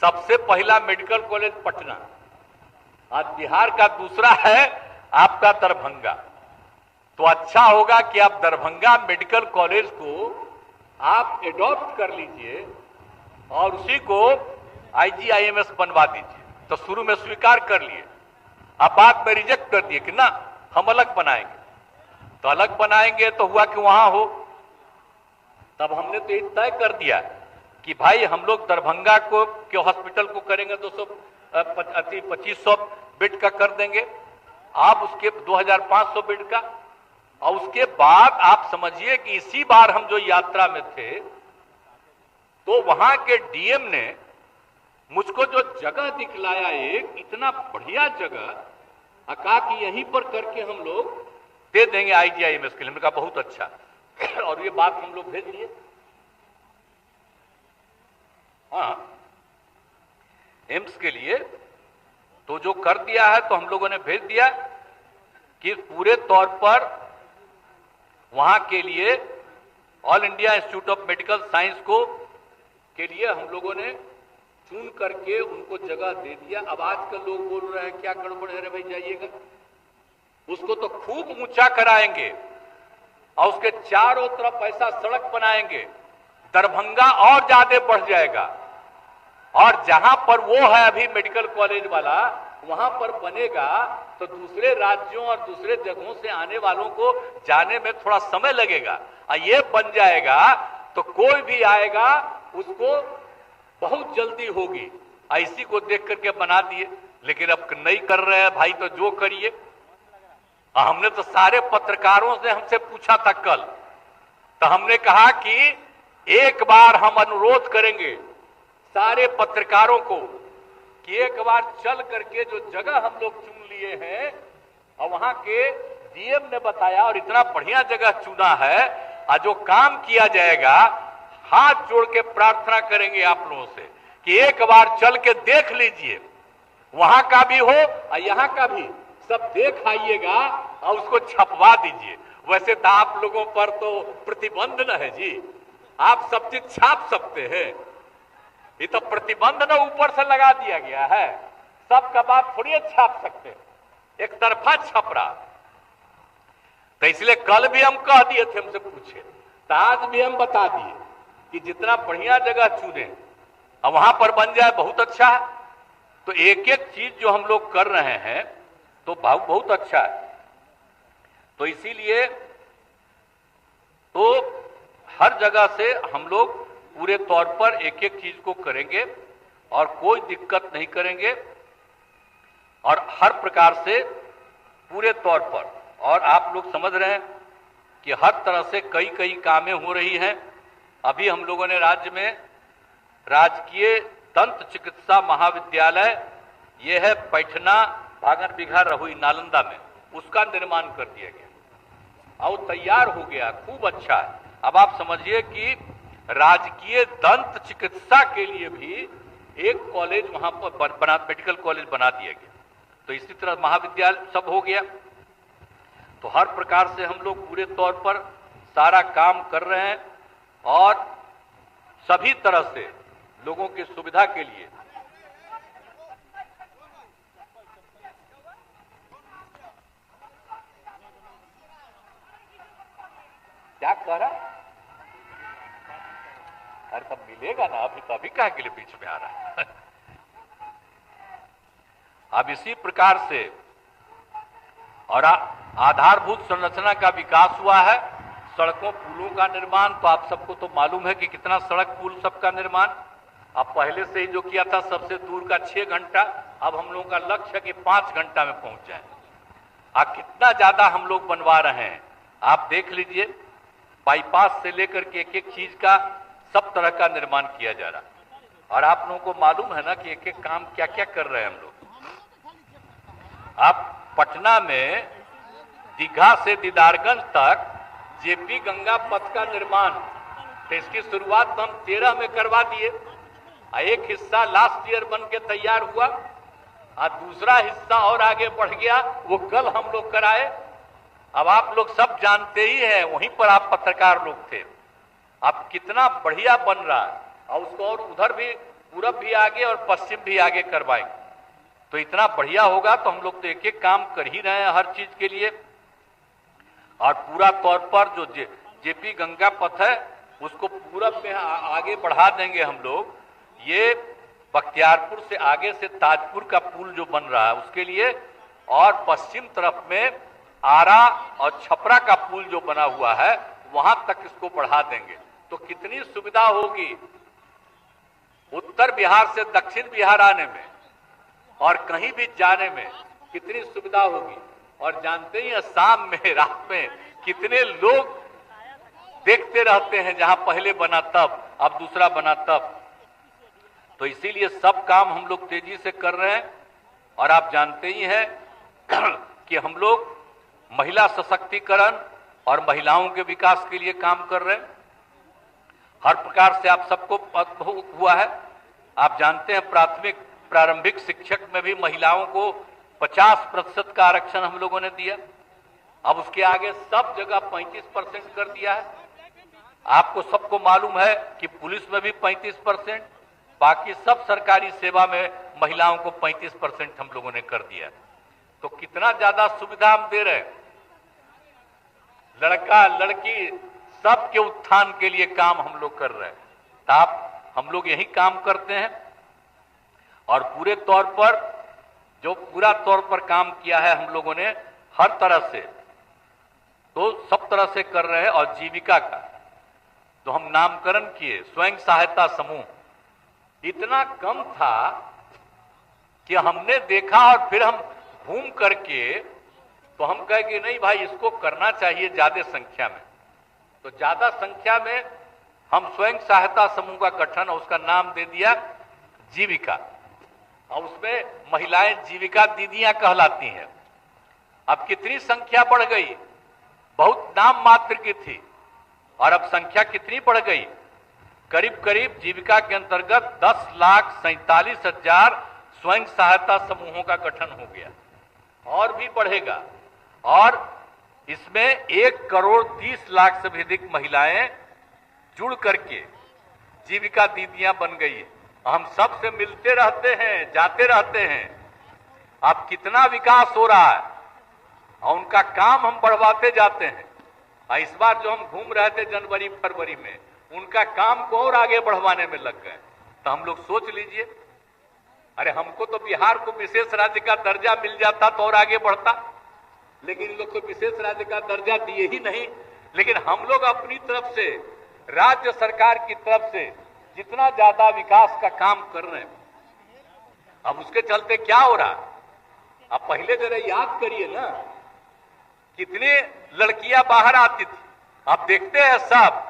सबसे पहला मेडिकल कॉलेज पटना, आज बिहार का दूसरा है आपका दरभंगा। तो अच्छा होगा कि आप दरभंगा मेडिकल कॉलेज को आप एडॉप्ट कर लीजिए और उसी को IGIMS बनवा दीजिए। तो शुरू में स्वीकार कर लिए, अब बाद में रिजेक्ट कर दिए कि ना हम अलग बनाएंगे। तो अलग बनाएंगे तो हुआ कि वहां हो। तब हमने तो ये तय कर दिया कि भाई हम लोग दरभंगा को के हॉस्पिटल को करेंगे 2500 बेड का कर देंगे, आप उसके 2500 बेड का। और उसके बाद आप समझिए कि इसी बार हम जो यात्रा में थे, तो वहां के DM ने मुझको जो जगह दिखलाया, एक इतना बढ़िया जगह, कहा कि यहीं पर करके हम लोग दे देंगे IGIMS के लिए। हमने कहा बहुत अच्छा। और ये बात हम लोग भेज दिए। हाँ, एम्स के लिए तो जो कर दिया है, तो हम लोगों ने भेज दिया कि पूरे तौर पर वहां के लिए all India institute of medical science को के लिए हम लोगों ने चुन करके उनको जगह दे दिया। अब आजकल लोग बोल रहे हैं क्या गड़बड़ है रे भाई, जाइएगा। उसको तो खूब ऊंचा कराएंगे और उसके चारों तरफ ऐसा सड़क बनाएंगे, दरभंगा और ज्यादा बढ़ जाएगा। और जहां पर वो है अभी मेडिकल कॉलेज वाला, वहां पर बनेगा तो दूसरे राज्यों और दूसरे जगहों से आने वालों को जाने में थोड़ा समय लगेगा। और ये बन जाएगा तो कोई भी आएगा उसको बहुत जल्दी होगी। इसी को देख करके बना दिए। लेकिन अब नहीं कर रहे हैं भाई, तो जो करिए। हमने तो सारे पत्रकारों से हमसे पूछा था कल, तो हमने कहा कि एक बार हम अनुरोध करेंगे सारे पत्रकारों को कि एक बार चल करके जो जगह हम लोग चुन लिए हैं और वहां के डीएम ने बताया और इतना बढ़िया जगह चुना है और जो काम किया जाएगा, हाथ जोड़ के प्रार्थना करेंगे आप लोगों से कि एक बार चल के देख लीजिए, वहां का भी हो और यहां का भी, सब देख आइएगा और उसको छपवा दीजिए। वैसे तो आप लोगों पर तो प्रतिबंध न है जी, आप सब चीज छाप सकते हैं, ये तो प्रतिबंध न ऊपर से लगा दिया गया है, सबका बात थोड़ी छाप सकते हैं, एक तरफा छप रहा। तो इसलिए कल भी हम कह दिए थे, हमसे पूछे, तो आज भी हम बता दिए कि जितना बढ़िया जगह चुने और वहां पर बन जाए बहुत अच्छा है। तो एक एक चीज जो हम लोग कर रहे हैं तो बहुत अच्छा है। तो इसीलिए तो हर जगह से हम लोग पूरे तौर पर एक एक चीज को करेंगे और कोई दिक्कत नहीं करेंगे और हर प्रकार से पूरे तौर पर। और आप लोग समझ रहे हैं कि हर तरह से कई कामें हो रही हैं। अभी हम लोगों ने राज्य में राजकीय दंत चिकित्सा महाविद्यालय, यह है पैठना भागन बिघा रहुई नालंदा में, उसका निर्माण कर दिया गया और तैयार हो गया, खूब अच्छा है। अब आप समझिए कि राजकीय दंत चिकित्सा के लिए भी एक कॉलेज वहां पर मेडिकल कॉलेज बना दिया गया। तो इसी तरह महाविद्यालय सब हो गया। तो हर प्रकार से हम लोग पूरे तौर पर सारा काम कर रहे हैं और सभी तरह से लोगों की सुविधा के लिए क्या कह रहा? अरे तब मिलेगा ना, अभी कहा के लिए बीच में आ रहा है। अब इसी प्रकार से और आधारभूत संरचना का विकास हुआ है। सड़कों पुलों का निर्माण, तो आप सबको तो मालूम है कि कितना सड़क पुल सबका निर्माण अब पहले से ही जो किया था, सबसे दूर का 6 घंटा, अब हम लोगों का लक्ष्य है कि 5 घंटा में पहुंच जाए। कितना ज्यादा हम लोग बनवा रहे हैं आप देख लीजिए। बाईपास से लेकर के एक एक चीज का सब तरह का निर्माण किया जा रहा है। और आप लोगों को मालूम है ना कि एक एक काम क्या क्या कर रहे हैं हम लोग। आप पटना में दीघा से दीदारगंज तक जेपी गंगा पथ का निर्माण, तो इसकी शुरुआत हम 13 में करवा दिए। एक हिस्सा लास्ट ईयर बन के तैयार हुआ और दूसरा हिस्सा और आगे बढ़ गया, वो कल हम लोग कराए। अब आप लोग सब जानते ही हैं, वहीं पर आप पत्रकार लोग थे, अब कितना बढ़िया बन रहा है और उसको और उधर भी पूरब भी आगे और पश्चिम भी आगे करवाएंगे। तो इतना बढ़िया होगा। तो हम लोग तो एक एक काम कर ही रहे हैं हर चीज के लिए। और पूरा तौर पर जो जेपी गंगा पथ है उसको पूरब में आगे बढ़ा देंगे हम लोग। ये बख्तियारपुर से आगे से ताजपुर का पुल जो बन रहा है उसके लिए, और पश्चिम तरफ में आरा और छपरा का पुल जो बना हुआ है वहां तक इसको बढ़ा देंगे। तो कितनी सुविधा होगी उत्तर बिहार से दक्षिण बिहार आने में और कहीं भी जाने में, कितनी सुविधा होगी। और जानते ही हैं शाम में रात में कितने लोग देखते रहते हैं, जहां पहले बना तब, अब दूसरा बना तब। तो इसीलिए सब काम हम लोग तेजी से कर रहे हैं। और आप जानते ही हैं कि हम लोग महिला सशक्तिकरण और महिलाओं के विकास के लिए काम कर रहे हैं। हर प्रकार से आप सबको हुआ है। आप जानते हैं प्रारंभिक शिक्षक में भी महिलाओं को 50% का आरक्षण हम लोगों ने दिया। अब उसके आगे सब जगह 35% कर दिया है। आपको सबको मालूम है कि पुलिस में भी 35%, बाकी सब सरकारी सेवा में महिलाओं को 35% हम लोगों ने कर दिया। तो कितना ज्यादा सुविधा हम दे रहे हैं। लड़का लड़की सबके उत्थान के लिए काम हम लोग कर रहे हैं। तो हम लोग यही काम करते हैं। और पूरे तौर पर जो पूरा तौर पर काम किया है हम लोगों ने हर तरह से, तो सब तरह से कर रहे हैं। और जीविका का तो हम नामकरण किए, स्वयं सहायता समूह इतना कम था कि हमने देखा और फिर हम घूम करके तो हम कहे कि नहीं भाई, इसको करना चाहिए ज्यादा संख्या में। तो ज्यादा संख्या में हम स्वयं सहायता समूह का गठन और उसका नाम दे दिया जीविका, और उसमें महिलाएं जीविका दीदियां कहलाती हैं। अब कितनी संख्या बढ़ गई, बहुत नाम मात्र की थी, और अब संख्या कितनी बढ़ गई, करीब करीब जीविका के अंतर्गत 10,47,000 स्वयं सहायता समूहों का गठन हो गया, और भी बढ़ेगा। और इसमें 1,30,00,000 से भी अधिक महिलाएं जुड़ करके जीविका दीदियां बन गई है। हम सब से मिलते रहते हैं, जाते रहते हैं। अब कितना विकास हो रहा है और उनका काम हम बढ़वाते जाते हैं। इस बार जो हम घूम रहे थे जनवरी फरवरी में, उनका काम को और आगे बढ़वाने में लग गए। तो हम लोग सोच लीजिए, अरे हमको तो बिहार को विशेष राज्य का दर्जा मिल जाता तो और आगे बढ़ता, लेकिन इन लोग को विशेष राज्य का दर्जा दिए ही नहीं। लेकिन हम लोग अपनी तरफ से, राज्य सरकार की तरफ से जितना ज्यादा विकास का काम कर रहे हैं, अब उसके चलते क्या हो रहा, अब पहले जरा याद करिए ना, कितनी लड़कियां बाहर आती थी, अब देखते हैं सब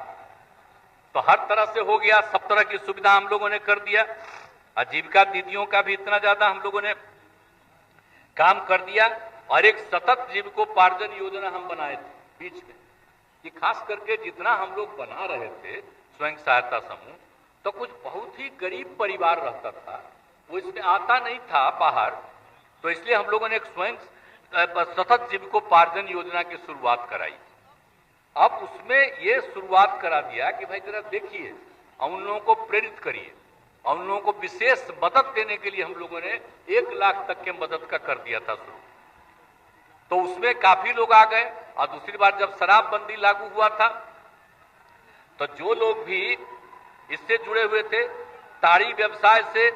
तो हर तरह से हो गया, सब तरह की सुविधा हम लोगों ने कर दिया। आजीविका दीदियों का भी इतना ज्यादा हम लोगों ने काम कर दिया। और एक सतत जीविकोपार्जन योजना हम बनाए थे बीच में, कि खास करके जितना हम लोग बना रहे थे स्वयं सहायता समूह, तो कुछ बहुत ही गरीब परिवार रहता था, वो इसमें आता नहीं था बाहर, तो इसलिए हम लोगों ने एक स्वयं सतत जीविकोपार्जन योजना की शुरुआत कराई। अब उसमें ये शुरुआत करा दिया कि भाई जरा देखिए, उन लोगों को प्रेरित करिए, और उन लोगों को विशेष मदद देने के लिए हम लोगों ने 1 लाख तक के मदद का कर दिया था शुरू। तो उसमें काफी लोग आ गए। और दूसरी बार जब शराबबंदी लागू हुआ था, तो जो लोग भी इससे जुड़े हुए थे, ताड़ी व्यवसाय से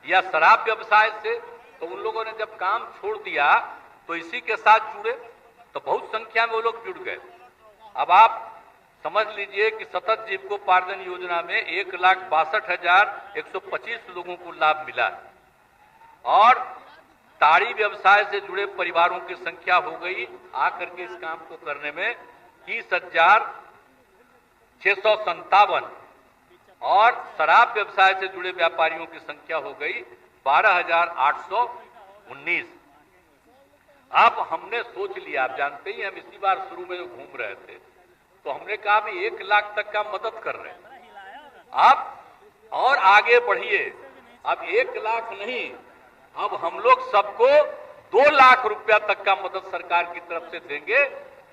या शराब व्यवसाय से, तो उन लोगों ने जब काम छोड़ दिया तो इसी के साथ जुड़े, तो बहुत संख्या में वो लोग जुड़ गए। अब आप समझ लीजिए कि सतत जीविकोपार्जन योजना में 1,62,125 लोगों को लाभ मिला है, और ताड़ी व्यवसाय से जुड़े परिवारों की संख्या हो गई आकर के इस काम को करने में 30,657, और शराब व्यवसाय से जुड़े व्यापारियों की संख्या हो गई 12,819। अब हमने सोच लिया, आप जानते ही हम इसी बार शुरू में जो घूम रहे थे, तो हमने कहा भी 1 लाख तक का मदद कर रहे हैं, आप और आगे बढ़िए। अब 1 लाख नहीं, अब हम लोग सबको 2 लाख रुपया तक का मदद सरकार की तरफ से देंगे,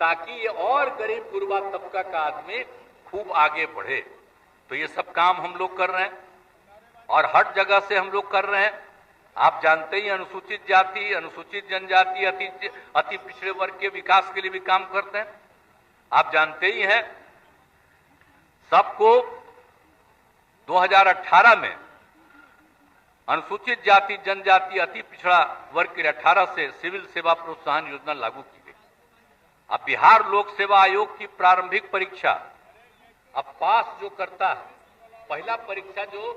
ताकि ये और गरीब गुरबा तबका का आदमी खूब आगे बढ़े। तो ये सब काम हम लोग कर रहे हैं, और हर जगह से हम लोग कर रहे हैं। आप जानते ही अनुसूचित जाति, अनुसूचित जनजाति, अति पिछड़े वर्ग के विकास के लिए भी काम करते हैं। आप जानते ही हैं, सबको 2018 में अनुसूचित जाति, जनजाति, अति पिछड़ा वर्ग के 18 से सिविल सेवा प्रोत्साहन योजना लागू की गई। अब बिहार लोक सेवा आयोग की प्रारंभिक परीक्षा अब पास जो करता है, पहला परीक्षा जो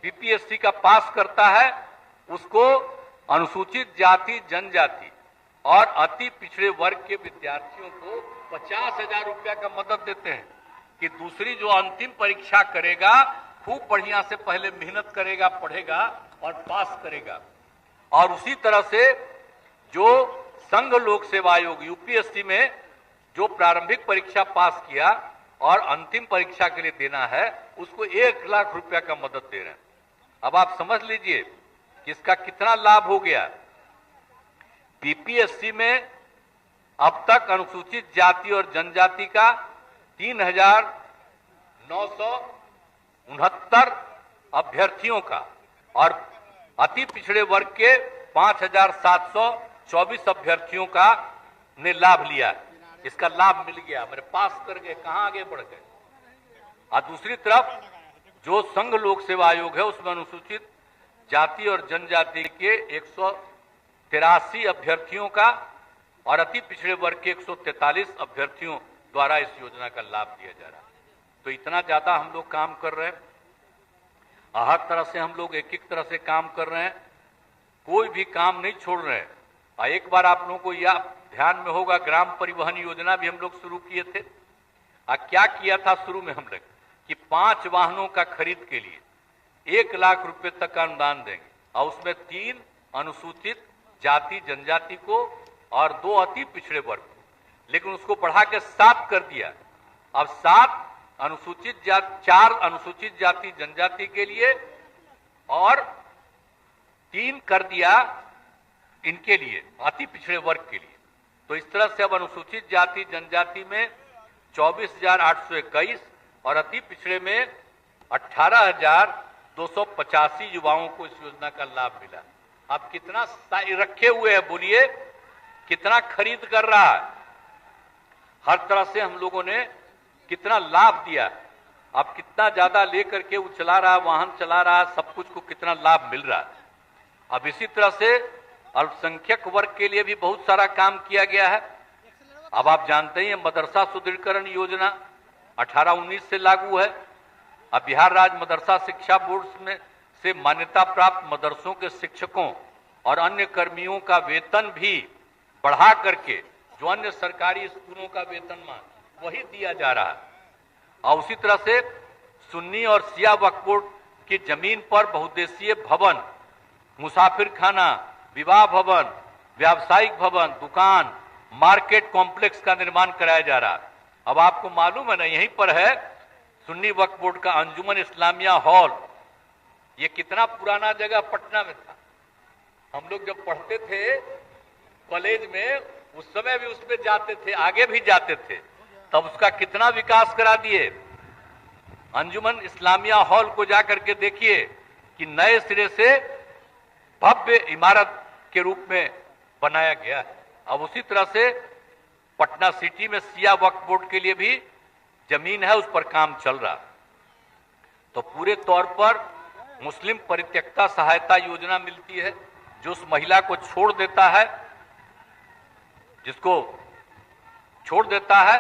बीपीएससी का पास करता है, उसको अनुसूचित जाति, जनजाति और अति पिछड़े वर्ग के विद्यार्थियों को 50,000 रुपया का मदद देते हैं, कि दूसरी जो अंतिम परीक्षा करेगा, खूब बढ़िया से पहले मेहनत करेगा, पढ़ेगा और पास करेगा। और उसी तरह से जो संघ लोक सेवा आयोग यूपीएससी में जो प्रारंभिक परीक्षा पास किया और अंतिम परीक्षा के लिए देना है, उसको 1 लाख रुपया का मदद दे रहे हैं। अब आप समझ लीजिए कि इसका कितना लाभ हो गया। बीपीएससी में अब तक अनुसूचित जाति और जनजाति का 3,969 अभ्यर्थियों का, और अति पिछड़े वर्ग के 5,724 अभ्यर्थियों का ने लाभ लिया। इसका लाभ मिल गया, मेरे पास कर गए, कहां आगे बढ़ गए। और दूसरी तरफ जो संघ लोक सेवा आयोग है, उसमें अनुसूचित जाति और जनजाति के 183 अभ्यर्थियों का और अति पिछड़े वर्ग के 143 अभ्यर्थियों द्वारा इस योजना का लाभ दिया जा रहा है। तो इतना ज्यादा हम लोग काम कर रहे हैं, हर तरह से हम लोग एक तरह से काम कर रहे हैं, कोई भी काम नहीं छोड़ रहे हैं। और एक बार आप लोगों को यह ध्यान में होगा, ग्राम परिवहन योजना भी हम लोग शुरू किए थे। क्या किया था शुरू में हम लोग कि 5 वाहनों का खरीद के लिए 1 लाख रुपए तक का अनुदान देंगे, और उसमें 3 अनुसूचित जाति जनजाति को और 2 अति पिछड़े वर्ग को, लेकिन उसको बढ़ा के 7 कर दिया। अब 4 अनुसूचित जाति जनजाति के लिए और 3 कर दिया इनके लिए, अति पिछड़े वर्ग के लिए। तो इस तरह से अब अनुसूचित जाति जनजाति में 24,821 और अति पिछड़े में 18,285 युवाओं को इस योजना का लाभ मिला। अब कितना रखे हुए है, बोलिए कितना खरीद कर रहा है, हर तरह से हम लोगों ने कितना लाभ दिया। अब कितना ज्यादा लेकर के वो चला रहा है, वाहन चला रहा है, सब कुछ को कितना लाभ मिल रहा है। अब इसी तरह से अल्पसंख्यक वर्ग के लिए भी बहुत सारा काम किया गया है। अब आप जानते ही मदरसा सुदृढ़ीकरण योजना 18-19 से लागू है। अब बिहार राज्य मदरसा शिक्षा बोर्ड में से मान्यता प्राप्त मदरसों के शिक्षकों और अन्य कर्मियों का वेतन भी बढ़ा करके जो अन्य सरकारी स्कूलों का वेतनमान वही दिया जा रहा है। और उसी तरह से सुन्नी और शिया वक्फ बोर्ड की जमीन पर बहुउद्देशीय भवन, मुसाफिर खाना, विवाह भवन, व्यावसायिक भवन, दुकान, मार्केट कॉम्प्लेक्स का निर्माण कराया जा रहा है। अब आपको मालूम है ना, यहीं पर है सुन्नी वक्फ बोर्ड का अंजुमन इस्लामिया हॉल। ये कितना पुराना जगह पटना में था। हम लोग जब पढ़ते थे कॉलेज में, उस समय भी उसमें जाते थे, आगे भी जाते थे, तब उसका कितना विकास करा दिए। अंजुमन इस्लामिया हॉल को जाकर के देखिए कि नए सिरे से भव्य इमारत के रूप में बनाया गया है। अब उसी तरह से पटना सिटी में शिया वक्फ बोर्ड के लिए भी जमीन है, उस पर काम चल रहा। तो पूरे तौर पर मुस्लिम परित्यक्ता सहायता योजना मिलती है, जो उस महिला को छोड़ देता है, जिसको छोड़ देता है,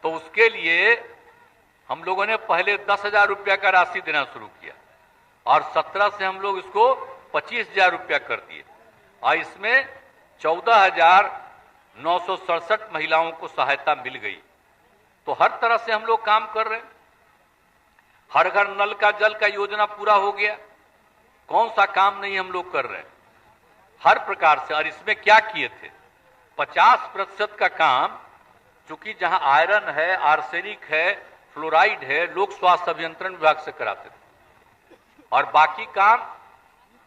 तो उसके लिए हम लोगों ने पहले 10,000 रुपया का राशि देना शुरू किया और 17 से हम लोग इसको 25,000 रुपया कर दिए, और इसमें 14,967 महिलाओं को सहायता मिल गई। तो हर तरह से हम लोग काम कर रहे हैं। हर घर नल का जल का योजना पूरा हो गया। कौन सा काम नहीं हम लोग कर रहे हैं, हर प्रकार से। और इसमें क्या किए थे, 50% का काम, चूंकि जहां आयरन है, आर्सेनिक है, फ्लोराइड है, लोक स्वास्थ्य अभियंत्रण विभाग से कराते थे, और बाकी काम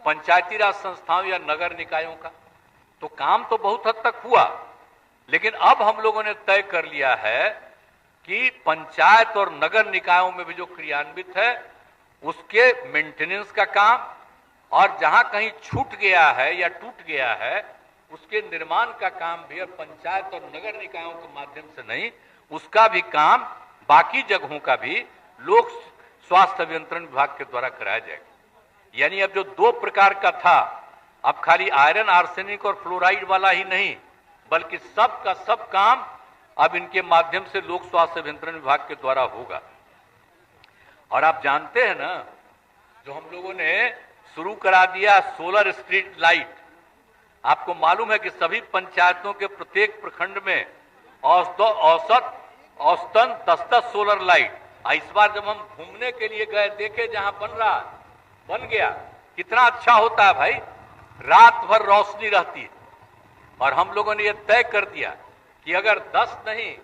पंचायती राज संस्थाओं या नगर निकायों का। तो काम तो बहुत हद तक हुआ, लेकिन अब हम लोगों ने तय कर लिया है कि पंचायत और नगर निकायों में भी जो क्रियान्वित है उसके मेंटेनेंस का काम, और जहां कहीं छूट गया है या टूट गया है उसके निर्माण का काम भी, और पंचायत और नगर निकायों के माध्यम से नहीं, उसका भी काम, बाकी जगहों का भी लोक स्वास्थ्य अभियंत्रण विभाग के द्वारा कराया जाएगा। यानी अब जो 2 प्रकार का था, अब खाली आयरन, आर्सेनिक और फ्लोराइड वाला ही नहीं, बल्कि सब का सब काम अब इनके माध्यम से लोक स्वास्थ्य अभियंत्रण विभाग के द्वारा होगा। और आप जानते हैं ना, जो हम लोगों ने शुरू करा दिया सोलर स्ट्रीट लाइट। आपको मालूम है कि सभी पंचायतों के प्रत्येक प्रखंड में औसतन 10-10 सोलर लाइट। इस बार जब हम घूमने के लिए गए, देखे जहां बन गया, कितना अच्छा होता है भाई, रात भर रोशनी रहती है। और हम लोगों ने यह तय कर दिया कि अगर 10 नहीं,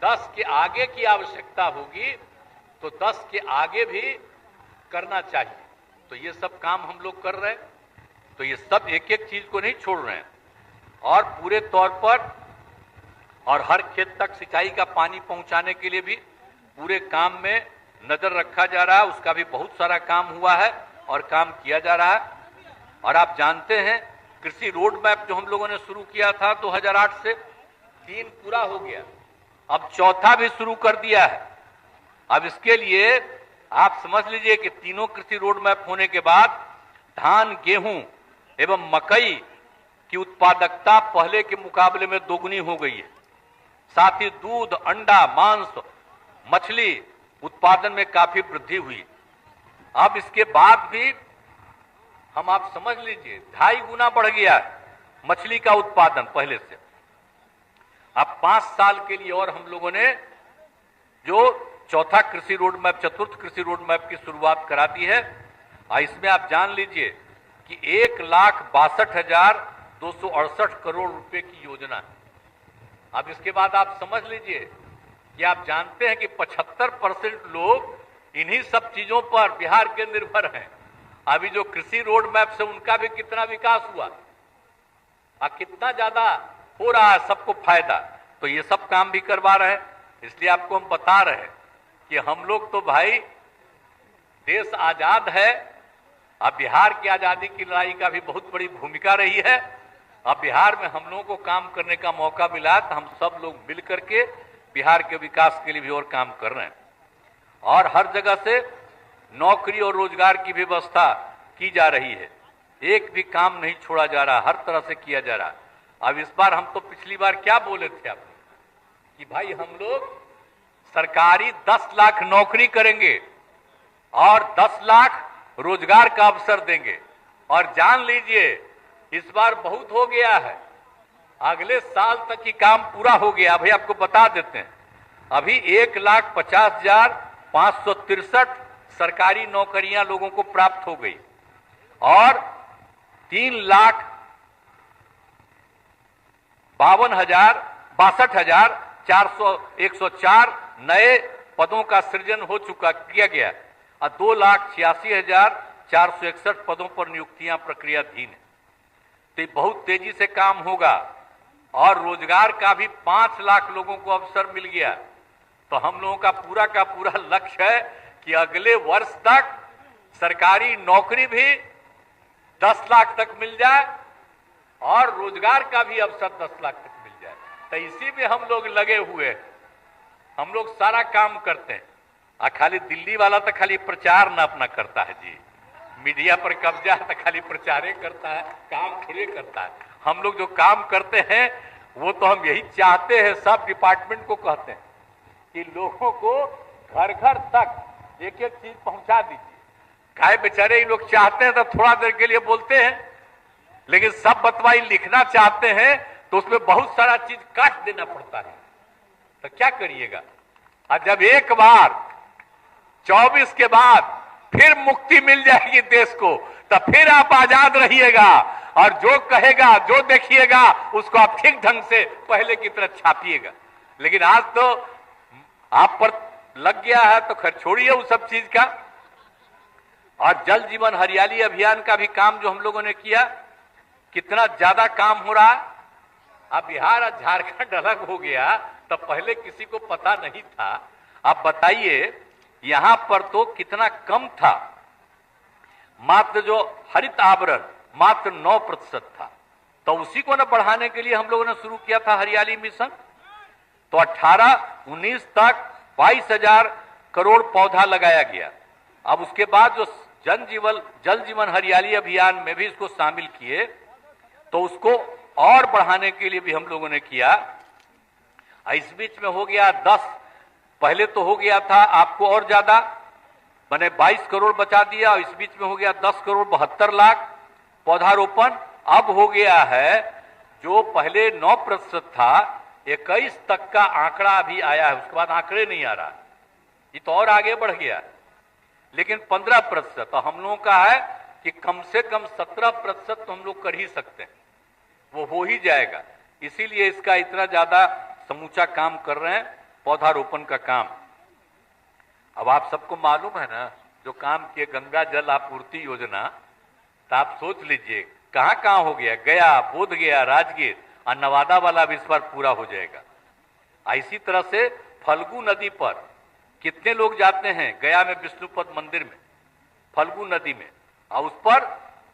10 के आगे की आवश्यकता होगी तो 10 के आगे भी करना चाहिए। तो ये सब काम हम लोग कर रहे हैं। तो ये सब एक एक चीज को नहीं छोड़ रहे हैं, और पूरे तौर पर और हर खेत तक सिंचाई का पानी पहुंचाने के लिए भी पूरे काम में नजर रखा जा रहा है। उसका भी बहुत सारा काम हुआ है और काम किया जा रहा है। और आप जानते हैं, कृषि रोड मैप जो हम लोगों ने शुरू किया था 2008 से, 3 पूरा हो गया, अब 4था भी शुरू कर दिया है। अब इसके लिए आप समझ लीजिए कि तीनों कृषि रोड मैप होने के बाद धान, गेहूं एवं मकई की उत्पादकता पहले के मुकाबले में दोगुनी हो गई है। साथ ही दूध, अंडा, मांस, मछली उत्पादन में काफी वृद्धि हुई। अब इसके बाद भी हम, आप समझ लीजिए, 2.5 गुना बढ़ गया है मछली का उत्पादन पहले से। अब 5 साल के लिए और हम लोगों ने जो चौथा कृषि रोड मैप, चतुर्थ कृषि रोड मैप की शुरुआत करा दी है। और इसमें आप जान लीजिए कि 1,62,268 करोड़ रुपए की योजना है। अब इसके बाद आप समझ लीजिए कि आप जानते हैं कि 75% लोग इन्हीं सब चीजों पर बिहार के निर्भर हैं। अभी जो कृषि रोड मैप से उनका भी कितना विकास हुआ और कितना ज्यादा हो रहा है, सबको फायदा। तो ये सब काम भी करवा रहे हैं। इसलिए आपको हम बता रहे हैं कि हम लोग तो भाई, देश आजाद है। अब बिहार की आजादी की लड़ाई का भी बहुत बड़ी भूमिका रही है। अब बिहार में हम लोगों को काम करने का मौका मिला तो हम सब लोग मिल करके बिहार के विकास के लिए भी और काम कर रहे हैं। और हर जगह से नौकरी और रोजगार की व्यवस्था की जा रही है। एक भी काम नहीं छोड़ा जा रहा, हर तरह से किया जा रहा। अब इस बार हम तो पिछली बार क्या बोले थे आपको कि भाई हम लोग सरकारी 10 लाख नौकरी करेंगे और 10 लाख रोजगार का अवसर देंगे। और जान लीजिए इस बार बहुत हो गया है, अगले साल तक ही काम पूरा हो गया। अभी आपको बता देते हैं, अभी 1,50,563 सरकारी नौकरियां लोगों को प्राप्त हो गई और 3,62,404 नए पदों का सृजन हो चुका किया गया और 2,86,461 पदों पर नियुक्तियां प्रक्रियाधीन है। तो बहुत तेजी से काम होगा और रोजगार का भी 5 लाख लोगों को अवसर मिल गया। तो हम लोगों का पूरा लक्ष्य है कि अगले वर्ष तक सरकारी नौकरी भी 10 लाख तक मिल जाए और रोजगार का भी अवसर 10 लाख तक मिल जाए। तो इसी में हम लोग लगे हुए हैं। हम लोग सारा काम करते हैं। खाली दिल्ली वाला तो खाली प्रचार ना अपना करता है जी, मीडिया पर कब्जा तो खाली प्रचार करता है, काम थोड़े करता है। हम लोग जो काम करते हैं वो तो हम यही चाहते हैं, सब डिपार्टमेंट को कहते हैं कि लोगों को घर घर तक एक एक चीज पहुंचा दीजिए। काय बेचारे ये लोग चाहते हैं तो थोड़ा देर के लिए बोलते हैं, लेकिन सब बतवाई लिखना चाहते हैं तो उसमें बहुत सारा चीज काट देना पड़ता है। तो क्या करिएगा। और जब एक बार 24 के बाद फिर मुक्ति मिल जाएगी देश को, तो फिर आप आजाद रहिएगा और जो कहेगा, जो देखिएगा उसको आप ठीक ढंग से पहले की तरह छापिएगा। लेकिन आज तो आप पर लग गया है तो खैर छोड़िए उस सब चीज का। और जल जीवन हरियाली अभियान का भी काम जो हम लोगों ने किया, कितना ज्यादा काम हो रहा है। अब बिहार और झारखंड अलग हो गया तो पहले किसी को पता नहीं था। आप बताइए यहां पर तो कितना कम था, मात्र जो हरित आवरण मात्र 9% था। तो उसी को न बढ़ाने के लिए हम लोगों ने शुरू किया था हरियाली मिशन। तो 18-19 तक 22,000 करोड़ पौधा लगाया गया। अब उसके बाद जो जल जीवन हरियाली अभियान में भी इसको शामिल किए तो उसको और बढ़ाने के लिए भी हम लोगों ने किया। इस बीच में हो गया 10, पहले तो हो गया था आपको और ज्यादा, मैंने 22 करोड़ बचा दिया। और इस बीच में हो गया 10 करोड़ 72 लाख पौधारोपण। अब हो गया है जो पहले 9% था, 21 तक का आंकड़ा अभी आया है। उसके बाद आंकड़े नहीं आ रहा, ये तो और आगे बढ़ गया। लेकिन 15% तो हम लोगों का है कि कम से कम 17% तो हम लोग कर ही सकते हैं, वो हो ही जाएगा। इसीलिए इसका इतना ज्यादा समूचा काम कर रहे हैं, पौधारोपण का काम। अब आप सबको मालूम है ना जो काम किए गंगा जल आपूर्ति योजना, तो आप सोच लीजिए कहां कहां हो गया, गया, बोध गया, राजगीर और नवादा वाला भी इस बार पूरा हो जाएगा। इसी तरह से फल्गु नदी पर कितने लोग जाते हैं, गया में विष्णुपद मंदिर में, फल्गु नदी में, और उस पर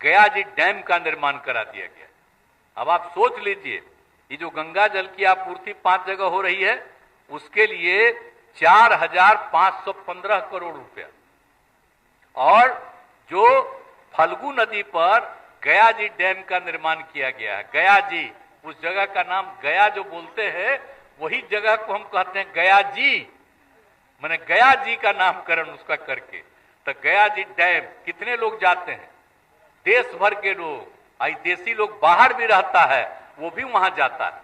गया जी डैम का निर्माण करा दिया गया। अब आप सोच लीजिए ये जो गंगा जल की आपूर्ति 5 जगह हो रही है उसके लिए 4,515 करोड़ रुपया, और जो फल्गु नदी पर गया जी डैम का निर्माण किया गया है। गया जी, उस जगह का नाम गया जो बोलते हैं वही जगह को हम कहते हैं गया जी, मैंने गया जी का नामकरण उसका करके। तो गया जी डैम कितने लोग जाते हैं, देश भर के लोग, देसी लोग बाहर भी रहता है वो भी वहां जाता है।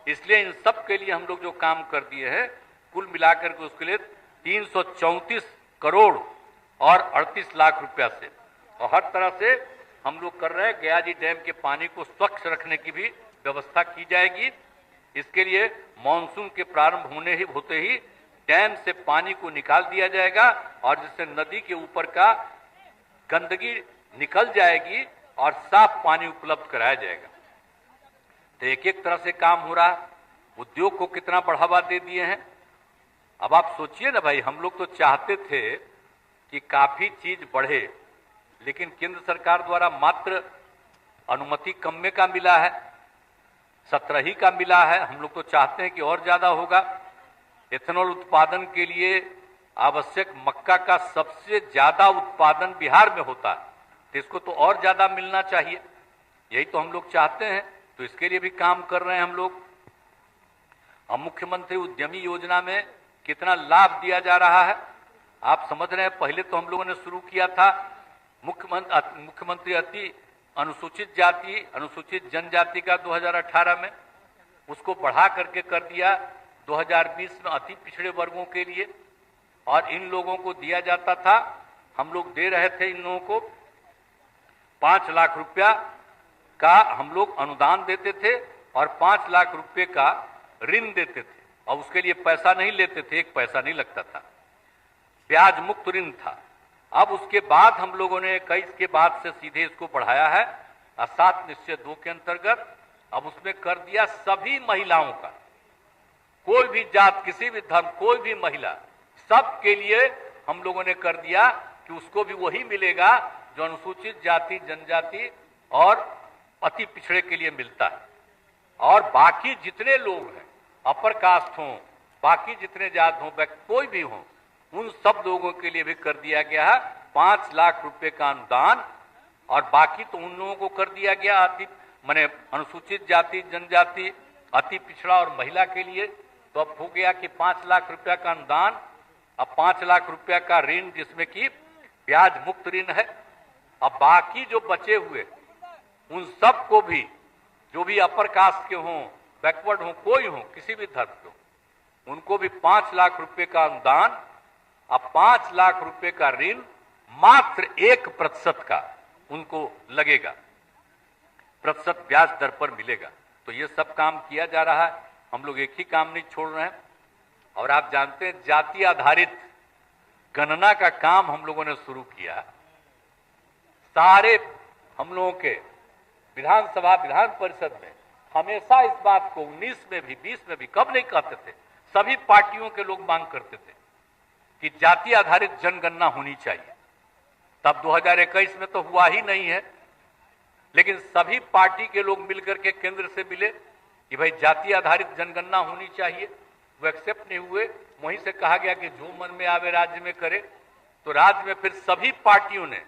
इसलिए इन सब के लिए हम लोग जो काम कर दिए हैं, कुल मिलाकर के उसके लिए 334 करोड़ और 38 लाख रुपया से, और हर तरह से हम लोग कर रहे हैं। गया जी डैम के पानी को स्वच्छ रखने की भी व्यवस्था की जाएगी। इसके लिए मानसून के प्रारंभ होते ही डैम से पानी को निकाल दिया जाएगा और जिससे नदी के ऊपर का गंदगी निकल जाएगी और साफ पानी उपलब्ध कराया जाएगा। तो एक एक तरह से काम हो रहा है। उद्योग को कितना बढ़ावा दे दिए हैं। अब आप सोचिए ना भाई, हम लोग तो चाहते थे कि काफी चीज बढ़े, लेकिन केंद्र सरकार द्वारा मात्र अनुमति कम में का मिला है, 17 ही का मिला है। हम लोग तो चाहते हैं कि और ज्यादा होगा। एथेनॉल उत्पादन के लिए आवश्यक मक्का का सबसे ज्यादा उत्पादन बिहार में होता है, तो इसको तो और ज्यादा मिलना चाहिए। यही तो हम लोग चाहते हैं, तो इसके लिए भी काम कर रहे हैं हम लोग। अब मुख्यमंत्री उद्यमी योजना में कितना लाभ दिया जा रहा है आप समझ रहे हैं। पहले तो हम लोगों ने शुरू किया था मुख्यमंत्री अति अनुसूचित जाति अनुसूचित जनजाति का 2018 में, उसको बढ़ा करके कर दिया 2020 में अति पिछड़े वर्गों के लिए, और इन लोगों को दिया जाता था, हम लोग दे रहे थे इन लोगों को 5 लाख रुपया का हम लोग अनुदान देते थे और 5 लाख रुपए का ऋण देते थे, और उसके लिए पैसा नहीं लेते थे, 1 पैसा नहीं लगता था, ब्याज मुक्त ऋण था। अब उसके बाद हम लोगों ने 21 के बाद से सीधे इसको बढ़ाया है 7 निश्चय 2 के अंतर्गत। अब उसमें कर दिया सभी महिलाओं का, कोई भी जात, किसी भी धर्म, कोई भी महिला, सब के लिए हम लोगों ने कर दिया कि उसको भी वही मिलेगा जो अनुसूचित जाति जनजाति और अति पिछड़े के लिए मिलता है। और बाकी जितने लोग हैं, अपर कास्ट हों, बाकी जितने जात हों, कोई भी हों, उन सब लोगों के लिए भी कर दिया गया है 5 लाख रुपए का अनुदान। और बाकी तो उन लोगों को कर दिया गया माने अनुसूचित जाति जनजाति, अति पिछड़ा और महिला के लिए। तो अब हो गया कि 5 लाख रुपया का अनुदान, अब 5 लाख रुपया का ऋण जिसमें कि ब्याज मुक्त ऋण है। अब बाकी जो बचे हुए उन सब को भी, जो भी अपर कास्ट के हों, बैकवर्ड हों, कोई हों, किसी भी धर्म के हों, उनको भी 5 लाख रुपए का अनुदान, अब 5 लाख रुपए का ऋण मात्र 1% का उनको लगेगा, प्रतिशत ब्याज दर पर मिलेगा। तो ये सब काम किया जा रहा है। हम लोग एक ही काम नहीं छोड़ रहे हैं। और आप जानते हैं जाति आधारित गणना का काम हम लोगों ने शुरू किया। सारे हम लोगों के विधानसभा विधान परिषद में हमेशा इस बात को 19 में भी 20 में भी कब नहीं कहते थे, सभी पार्टियों के लोग मांग करते थे कि जाति आधारित जनगणना होनी चाहिए। तब 2021 में तो हुआ ही नहीं है, लेकिन सभी पार्टी के लोग मिलकर के केंद्र से मिले कि भाई जाति आधारित जनगणना होनी चाहिए। वो एक्सेप्ट नहीं हुए। वहीं से कहा गया कि जो मन में आवे राज्य में करे। तो राज्य में फिर सभी पार्टियों ने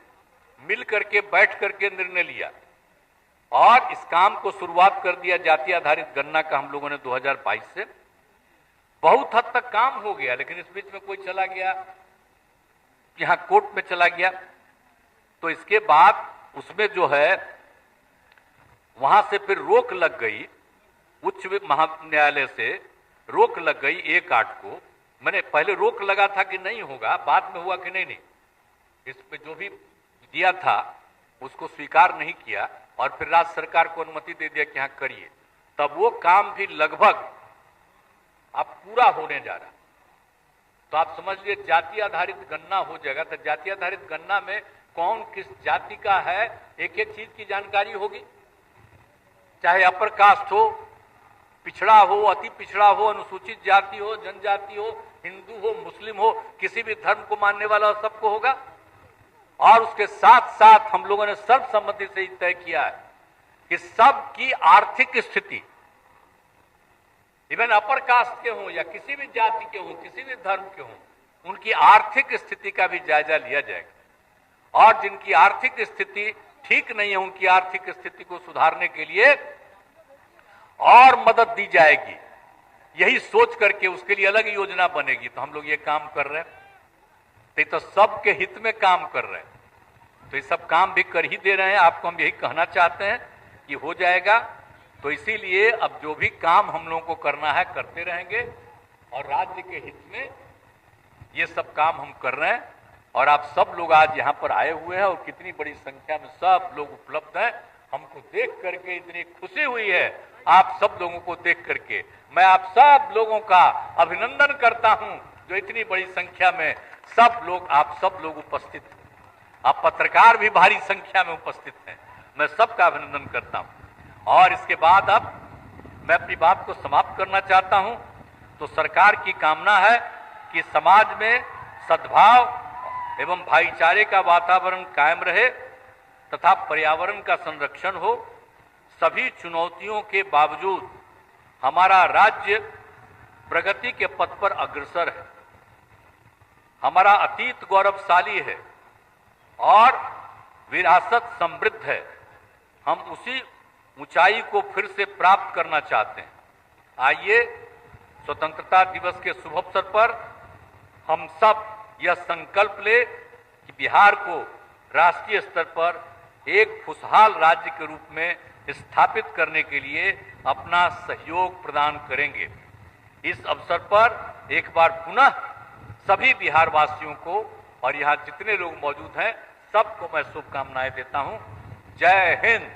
मिल करके बैठ करके निर्णय लिया और इस काम को शुरुआत कर दिया जाति आधारित गणना का हम लोगों ने 2022 से। बहुत हद तक काम हो गया, लेकिन इस बीच में कोई चला गया, यहां कोर्ट में चला गया। तो इसके बाद उसमें जो है वहां से फिर रोक लग गई, उच्च न्यायालय से रोक लग गई 1/8 को। मैंने पहले रोक लगा था कि नहीं होगा, बाद में हुआ कि नहीं, इस पे जो भी दिया था उसको स्वीकार नहीं किया और फिर राज्य सरकार को अनुमति दे दिया कि हाँ करिए। तब वो काम भी लगभग अब पूरा होने जा रहा। तो आप समझ लिए जाति आधारित गणना हो जाएगा। तो जाति आधारित गणना में कौन किस जाति का है, एक एक चीज की जानकारी होगी, चाहे अपर कास्ट हो, पिछड़ा हो, अति पिछड़ा हो, अनुसूचित जाति हो, जनजाति हो, हिंदू हो, मुस्लिम हो, किसी भी धर्म को मानने वाला हो, सबको होगा। और उसके साथ साथ हम लोगों ने सर्वसम्मति से तय किया है कि सबकी आर्थिक स्थिति, इवन अपर कास्ट के हों या किसी भी जाति के हों, किसी भी धर्म के हों, उनकी आर्थिक स्थिति का भी जायजा लिया जाएगा। और जिनकी आर्थिक स्थिति ठीक नहीं है, उनकी आर्थिक स्थिति को सुधारने के लिए और मदद दी जाएगी। यही सोच करके उसके लिए अलग योजना बनेगी। तो हम लोग ये काम कर रहे हैं, तो सबके हित में काम कर रहे हैं। तो ये सब काम भी कर ही दे रहे हैं। आपको हम यही कहना चाहते हैं कि हो जाएगा। तो इसीलिए अब जो भी काम हम लोगों को करना है करते रहेंगे और राज्य के हित में ये सब काम हम कर रहे हैं। और आप सब लोग आज यहाँ पर आए हुए हैं और कितनी बड़ी संख्या में सब लोग उपलब्ध हैं। हमको देख करके इतनी खुशी हुई है, आप सब लोगों को देख करके। मैं आप सब लोगों का अभिनंदन करता हूं जो इतनी बड़ी संख्या में आप सब लोग उपस्थित हैं। आप पत्रकार भी भारी संख्या में उपस्थित हैं, मैं सबका अभिनंदन करता हूं। और इसके बाद अब मैं अपनी बात को समाप्त करना चाहता हूं। तो सरकार की कामना है कि समाज में सद्भाव एवं भाईचारे का वातावरण कायम रहे तथा पर्यावरण का संरक्षण हो। सभी चुनौतियों के बावजूद हमारा राज्य प्रगति के पथ पर अग्रसर है। हमारा अतीत गौरवशाली है और विरासत समृद्ध है। हम उसी ऊंचाई को फिर से प्राप्त करना चाहते हैं। आइए स्वतंत्रता दिवस के शुभ अवसर पर हम सब यह संकल्प ले कि बिहार को राष्ट्रीय स्तर पर एक खुशहाल राज्य के रूप में स्थापित करने के लिए अपना सहयोग प्रदान करेंगे। इस अवसर पर एक बार पुनः सभी बिहार वासियों को और यहाँ जितने लोग मौजूद हैं सबको मैं शुभकामनाएं देता हूं। जय हिंद।